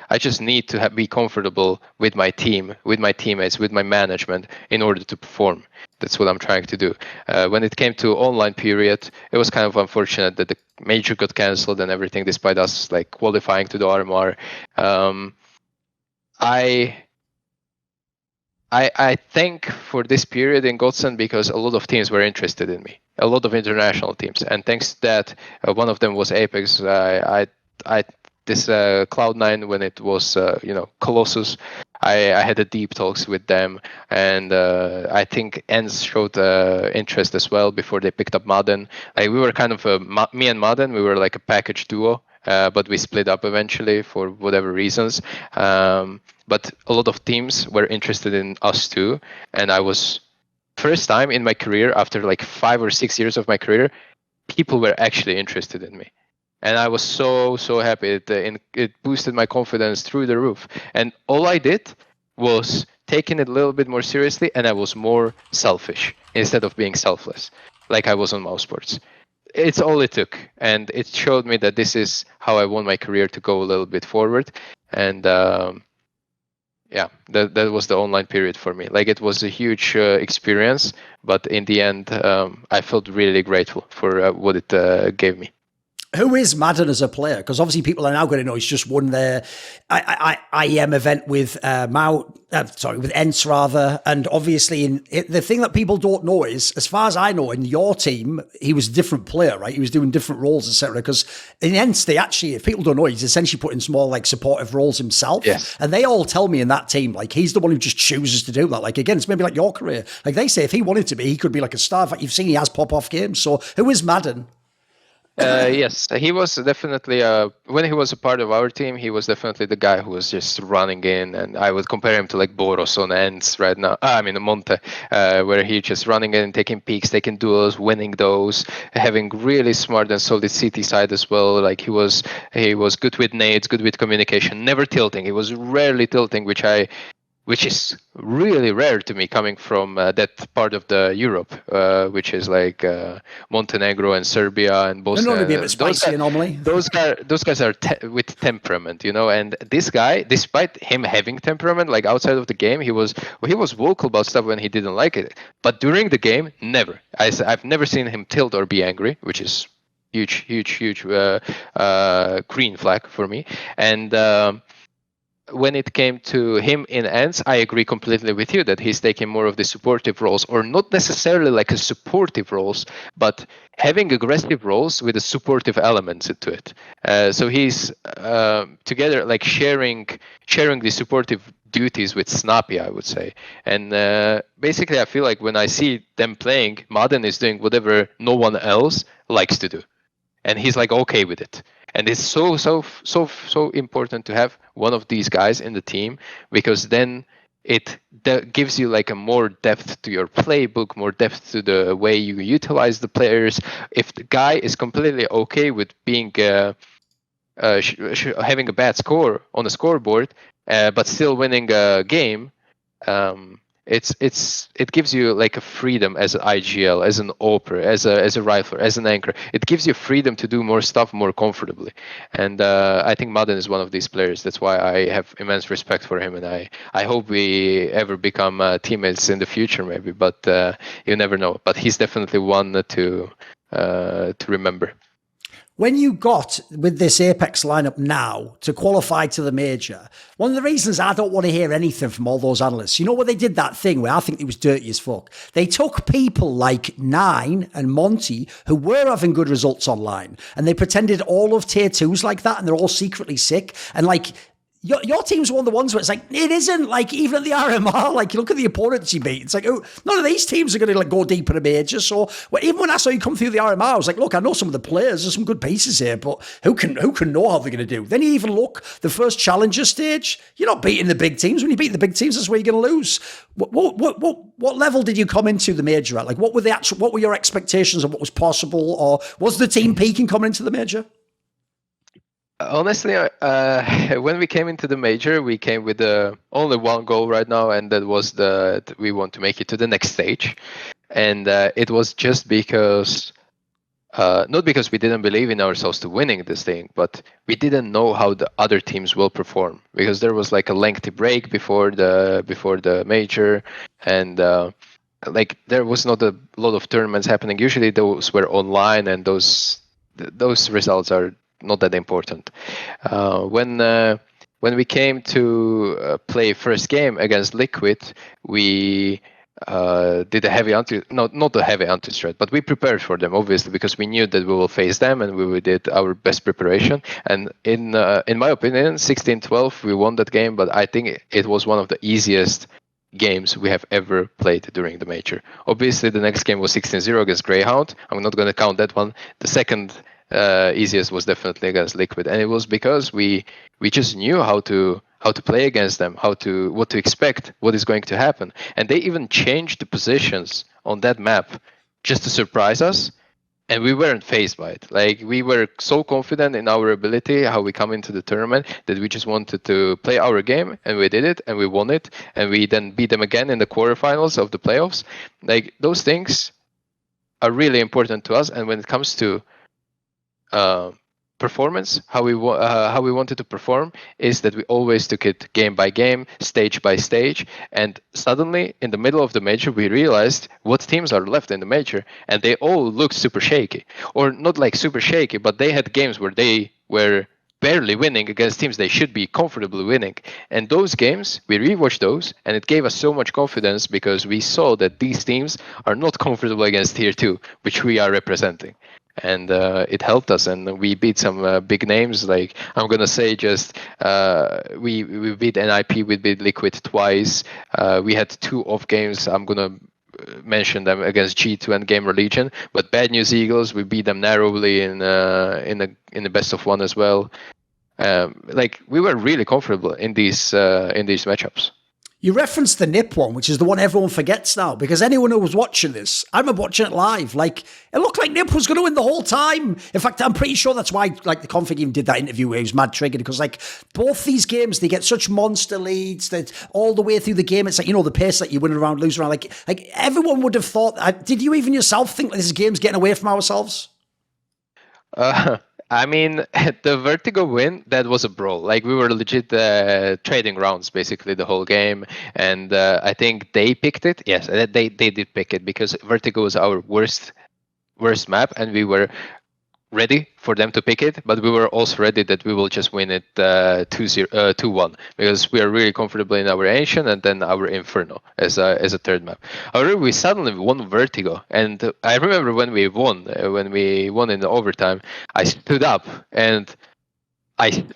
S3: I just need to be comfortable with my team, with my teammates, with my management in order to perform. That's what I'm trying to do. When it came to online period, it was kind of unfortunate that the major got cancelled and everything, despite us like qualifying to the RMR. I think for this period in GODSENT, because a lot of teams were interested in me, a lot of international teams, and thanks to that, one of them was Apeks. This Cloud9, when it was Colossus, I had a deep talks with them, and I think ENS showed interest as well before they picked up Maden. We were kind of me and Maden, we were like a package duo. But we split up eventually for whatever reasons. But a lot of teams were interested in us too. And I was, first time in my career, after like 5 or 6 years of my career, people were actually interested in me. And I was so happy. It boosted my confidence through the roof. And all I did was taking it a little bit more seriously, and I was more selfish instead of being selfless, like I was on mousesports. It's all it took, and it showed me that this is how I want my career to go a little bit forward. And that was the online period for me. Like, it was a huge experience, but in the end, I felt really grateful for what it gave me.
S2: Who is Maden as a player? Because obviously people are now going to know he's just won their IEM event with with ENS rather. And obviously the thing that people don't know is, as far as I know, in your team, he was a different player, right? He was doing different roles, etc. Because in ENS, they actually, if people don't know, he's essentially put in small, like, supportive roles himself.
S3: Yes.
S2: And they all tell me in that team, like, he's the one who just chooses to do that. Like, again, it's maybe like your career. Like, they say if he wanted to be, he could be like a star. In fact, you've seen he has pop-off games. So who is Maden?
S3: Yes, he was definitely, when he was a part of our team, he was definitely the guy who was just running in, and I would compare him to like Boros on ENS right now. Monte, where he just running in, taking peaks, taking duels, winning those, having really smart and solid CT side as well. Like, he was good with nades, good with communication, never tilting. He was rarely tilting, which is really rare to me, coming from that part of the Europe, which is like Montenegro and Serbia and Bosnia.
S2: They're known to be a bit spicy normally.
S3: Those guys are with temperament, And this guy, despite him having temperament, like outside of the game, he was vocal about stuff when he didn't like it. But during the game, never. I've never seen him tilt or be angry, which is huge green flag for me. And when it came to him in ENS, I agree completely with you that he's taking more of the supportive roles, or not necessarily like a supportive roles, but having aggressive roles with a supportive elements to it. So he's together, like sharing the supportive duties with Snappy, I would say. And basically, I feel like when I see them playing, Maden is doing whatever no one else likes to do, and he's like okay with it. And it's so important to have one of these guys in the team, because then it gives you like a more depth to your playbook, more depth to the way you utilize the players. If the guy is completely okay with being having a bad score on the scoreboard, but still winning a game, it gives you like a freedom as an IGL, as an Oper, as a rifler, as an anchor. It gives you freedom to do more stuff more comfortably. And I think Maden is one of these players. That's why I have immense respect for him, and I hope we ever become teammates in the future, maybe. But you never know. But he's definitely one to remember.
S2: When you got with this Apeks lineup now to qualify to the major, one of the reasons I don't want to hear anything from all those analysts, you know what they did that thing where I think it was dirty as fuck? They took people like Nine and Monty who were having good results online, and they pretended all of tier 2s like that, and they're all secretly sick. And like, your team's one of the ones where it's like, it isn't, like, even at the RMR, like, you look at the opponents you beat, it's like, oh, none of these teams are going to like go deep in a major. So even when I saw you come through the RMR, I was like, look, I know some of the players, there's some good pieces here, but who can know how they're going to do? Then you even look, the first challenger stage, you're not beating the big teams. When you beat the big teams, that's where you're going to lose. What level did you come into the major at? Like, what were your expectations of what was possible, or was the team peaking coming into the major?
S3: Honestly, when we came into the major, we came with only one goal right now, and that was that we want to make it to the next stage. And it was just because, not because we didn't believe in ourselves to winning this thing, but we didn't know how the other teams will perform, because there was like a lengthy break before the major, and like there was not a lot of tournaments happening. Usually those were online, and those results are not that important. When we came to play first game against Liquid, we did a heavy not a heavy anti-strat, but we prepared for them, obviously, because we knew that we will face them, and we did our best preparation. And in my opinion, 16-12, we won that game, but I think it was one of the easiest games we have ever played during the major. Obviously, the next game was 16-0 against Greyhound. I'm not going to count that one. The second easiest was definitely against Liquid, and it was because we just knew how to play against them, what to expect, what is going to happen. And they even changed the positions on that map just to surprise us, and we weren't fazed by it. Like, we were so confident in our ability, how we come into the tournament, that we just wanted to play our game, and we did it, and we won it, and we then beat them again in the quarterfinals of the playoffs. Like, those things are really important to us. And when it comes to performance, how we wanted to perform, is that we always took it game by game, stage by stage. And suddenly, in the middle of the major, we realized what teams are left in the major, and they all looked super shaky, or not like super shaky, but they had games where they were barely winning against teams they should be comfortably winning. And those games, we rewatched those, and it gave us so much confidence, because we saw that these teams are not comfortable against tier 2, which we are representing. And it helped us, and we beat some big names. Like, I'm gonna say, just we beat NIP, we beat Liquid twice. We had 2 off games. I'm gonna mention them against G2 and Gamer Legion. But Bad News Eagles, we beat them narrowly in the best of 1 as well. Like, we were really comfortable in these matchups.
S2: You referenced the NIP one, which is the one everyone forgets now, because anyone who was watching this, I remember watching it live, like, it looked like NIP was going to win the whole time. In fact, I'm pretty sure that's why, like, the config even did that interview where he was mad triggered, because, like, both these games, they get such monster leads that all the way through the game, it's like, you know, the pace that you win around, lose around, like everyone would have thought, did you even yourself think that this game's getting away from ourselves?
S3: I mean, the Vertigo win, that was a brawl. Like, we were legit trading rounds basically the whole game, and I think they picked it. Yes, they did pick it, because Vertigo was our worst map, and we were ready for them to pick it, but we were also ready that we will just win it 2-1, because we are really comfortable in our Ancient and then our Inferno as a third map. However, we suddenly won Vertigo, and I remember when we won in the overtime, I stood up and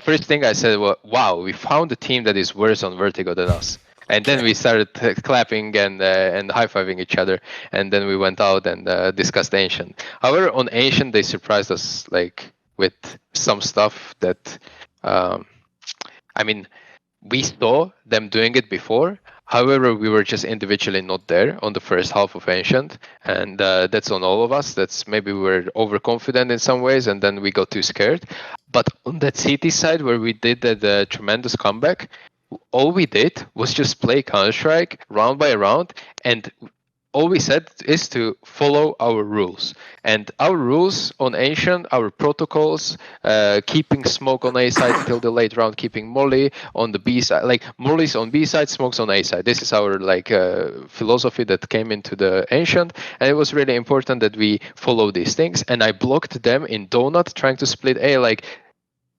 S3: first thing I said was, wow, we found a team that is worse on Vertigo than us. And then we started clapping and high-fiving each other. And then we went out and discussed Ancient. However, on Ancient, they surprised us like with some stuff that, I mean, we saw them doing it before. However, we were just individually not there on the first half of Ancient, and that's on all of us. That's maybe we were overconfident in some ways, and then we got too scared. But on that CT side, where we did that tremendous comeback, all we did was just play Counter-Strike round by round, and all we said is to follow our rules. And our rules on Ancient, our protocols, keeping smoke on A side until the late round, keeping molly on the B side, like mollies on B side, smokes on A side. This is our philosophy that came into the Ancient, and it was really important that we follow these things. And I blocked them in Donut trying to split A like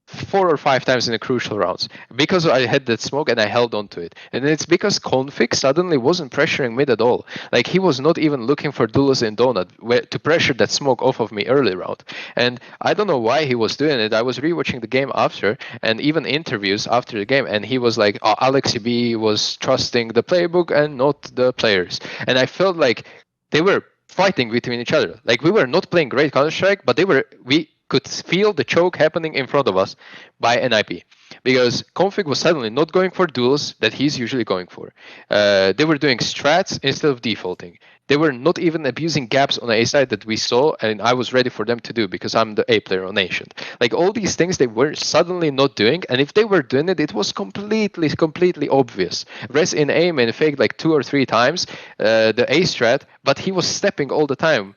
S3: 4 or 5 times in the crucial rounds because I had that smoke and I held on to it. And it's because Config suddenly wasn't pressuring mid at all. Like he was not even looking for duels in Donut to pressure that smoke off of me early round. And I don't know why he was doing it. I was rewatching the game after and even interviews after the game, and he was like, oh, Alex B was trusting the playbook and not the players. And I felt like they were fighting between each other. Like we were not playing great Counter-Strike, but we could feel the choke happening in front of us by NIP. Because Config was suddenly not going for duels that he's usually going for. They were doing strats instead of defaulting. They were not even abusing gaps on the A side that we saw, and I was ready for them to do because I'm the A player on Ancient. Like all these things they were suddenly not doing, and if they were doing it, it was completely obvious. Res in aim and faked like 2 or 3 times the A strat, but he was stepping all the time.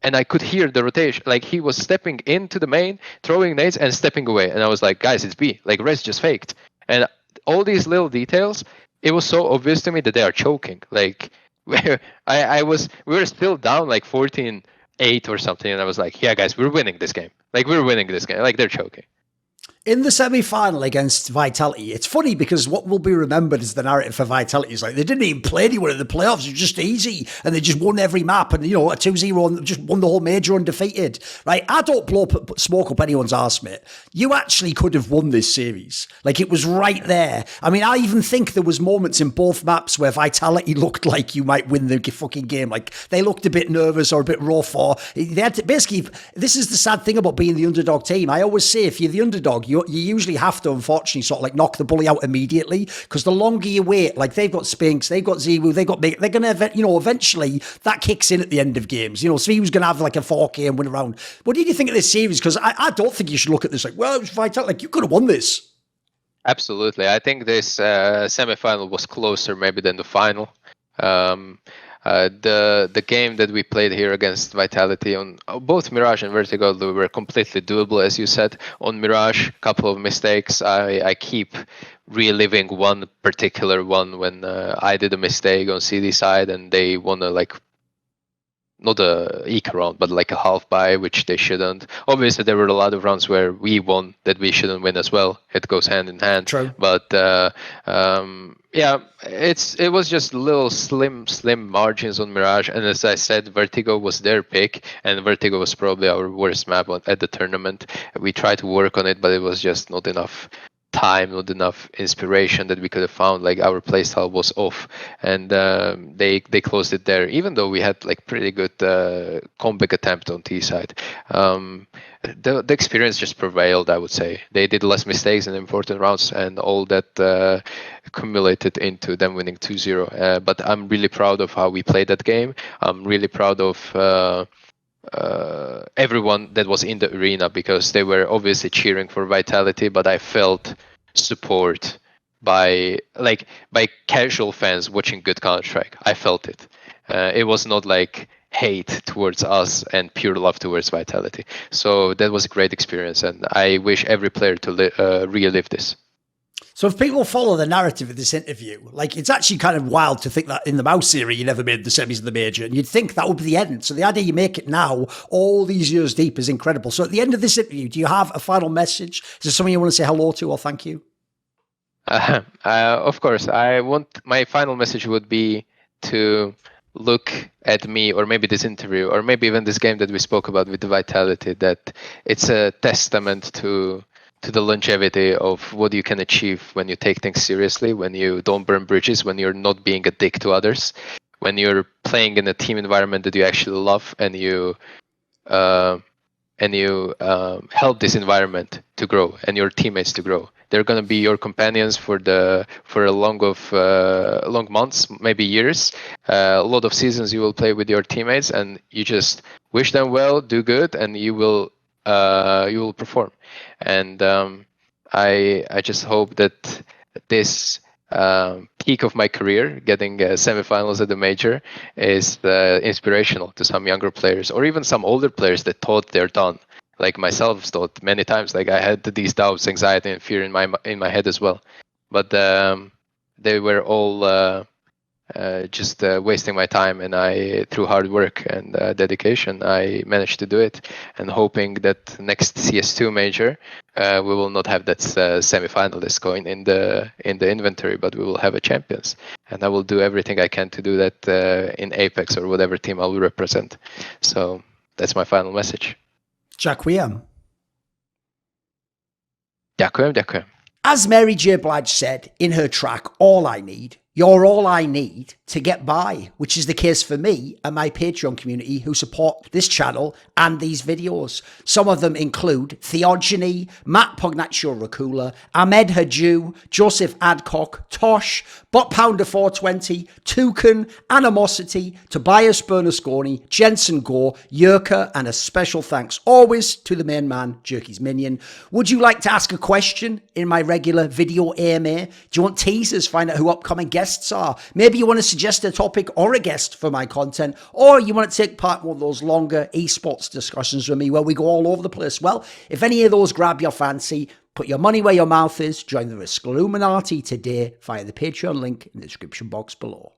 S3: And I could hear the rotation, like he was stepping into the main, throwing nades and stepping away. And I was like, guys, it's B. Like Res just faked. And all these little details, it was so obvious to me that they are choking. Like we were still down like 14-8 or something. And I was like, yeah, guys, we're winning this game. Like we're winning this game. Like they're choking.
S2: In the semi-final against Vitality, it's funny because what will be remembered as the narrative for Vitality is like they didn't even play anyone in the playoffs. It was just easy, and they just won every map, and a 2-0 and just won the whole major undefeated. Right? I don't blow smoke up anyone's arse, mate. You actually could have won this series. Like it was right there. I mean, I even think there was moments in both maps where Vitality looked like you might win the fucking game. Like they looked a bit nervous or a bit rough, or they had to, basically. This is the sad thing about being the underdog team. I always say if you're the underdog, you usually have to, unfortunately, sort of like knock the bully out immediately, because the longer you wait, like they've got Spinks, they've got Ziwu, they're going to, eventually that kicks in at the end of games. Ziwu's going to have like a 4K and win around. What did you think of this series? Because I don't think you should look at this like, well, it was vital. Like you could have won this.
S3: Absolutely. I think this semi-final was closer maybe than the final. The game that we played here against Vitality on both Mirage and Vertigo, they were completely doable, as you said. On Mirage, couple of mistakes. I keep reliving one particular one when I did a mistake on CD side and they won not a eco round, but like a half buy, which they shouldn't. Obviously, there were a lot of rounds where we won that we shouldn't win as well. It goes hand in hand.
S2: True.
S3: But yeah, it was just little slim margins on Mirage. And as I said, Vertigo was their pick, and Vertigo was probably our worst map at the tournament. We tried to work on it, but it was just not enough time, not enough inspiration that we could have found. Like our playstyle was off, and they closed it there, even though we had like pretty good comeback attempt on T side. The experience just prevailed, I would say. They did less mistakes in important rounds, and all that accumulated into them winning 2-0. But I'm really proud of how we played that game. I'm really proud of everyone that was in the arena, because they were obviously cheering for Vitality, but I felt support by casual fans watching good Counter-Strike. I felt it. It was not like hate towards us and pure love towards Vitality. So that was a great experience, and I wish every player to relive this.
S2: So if people follow the narrative of this interview, like it's actually kind of wild to think that in the Mouse series you never made the semis of the major, and you'd think that would be the end. So the idea you make it now, all these years deep, is incredible. So at the end of this interview, do you have a final message? Is there someone you want to say hello to or thank you?
S3: Of course. My final message would be to look at me, or maybe this interview, or maybe even this game that we spoke about with the Vitality, that it's a testament to to the longevity of what you can achieve when you take things seriously, when you don't burn bridges, when you're not being a dick to others, when you're playing in a team environment that you actually love, and you help this environment to grow and your teammates to grow. They're going to be your companions for a long months, maybe years. A lot of seasons you will play with your teammates, and you just wish them well, do good, and you will perform. And I just hope that this peak of my career, getting semifinals at the major, is inspirational to some younger players, or even some older players that thought they're done. Like myself, thought many times. Like I had these doubts, anxiety, and fear in my head as well. But they were all just wasting my time, and I, through hard work and dedication, I managed to do it. And hoping that next CS2 major, we will not have that semi-finalist going in the inventory, but we will have a champions. And I will do everything I can to do that in Apeks or whatever team I will represent. So that's my final message.
S2: Ďakujem.
S3: Ďakujem.
S2: As Mary J. Blige said in her track, All I Need, you're all I need to get by, which is the case for me and my Patreon community who support this channel and these videos. Some of them include Theogony, Matt Pognaccio Racula, Ahmed Haju, Joseph Adcock, Tosh, Bot Pounder 420, Toucan, Animosity, Tobias Bernasconi, Jensen Gore, Yerka, and a special thanks always to the main man, Jerky's Minion. Would you like to ask a question in my regular video AMA? Do you want teasers? Find out who upcoming guests are. Maybe you want to suggest a topic or a guest for my content, or you want to take part in one of those longer esports discussions with me where we go all over the place. Well, if any of those grab your fancy, put your money where your mouth is. Join the Risk Illuminati today via the Patreon link in the description box below.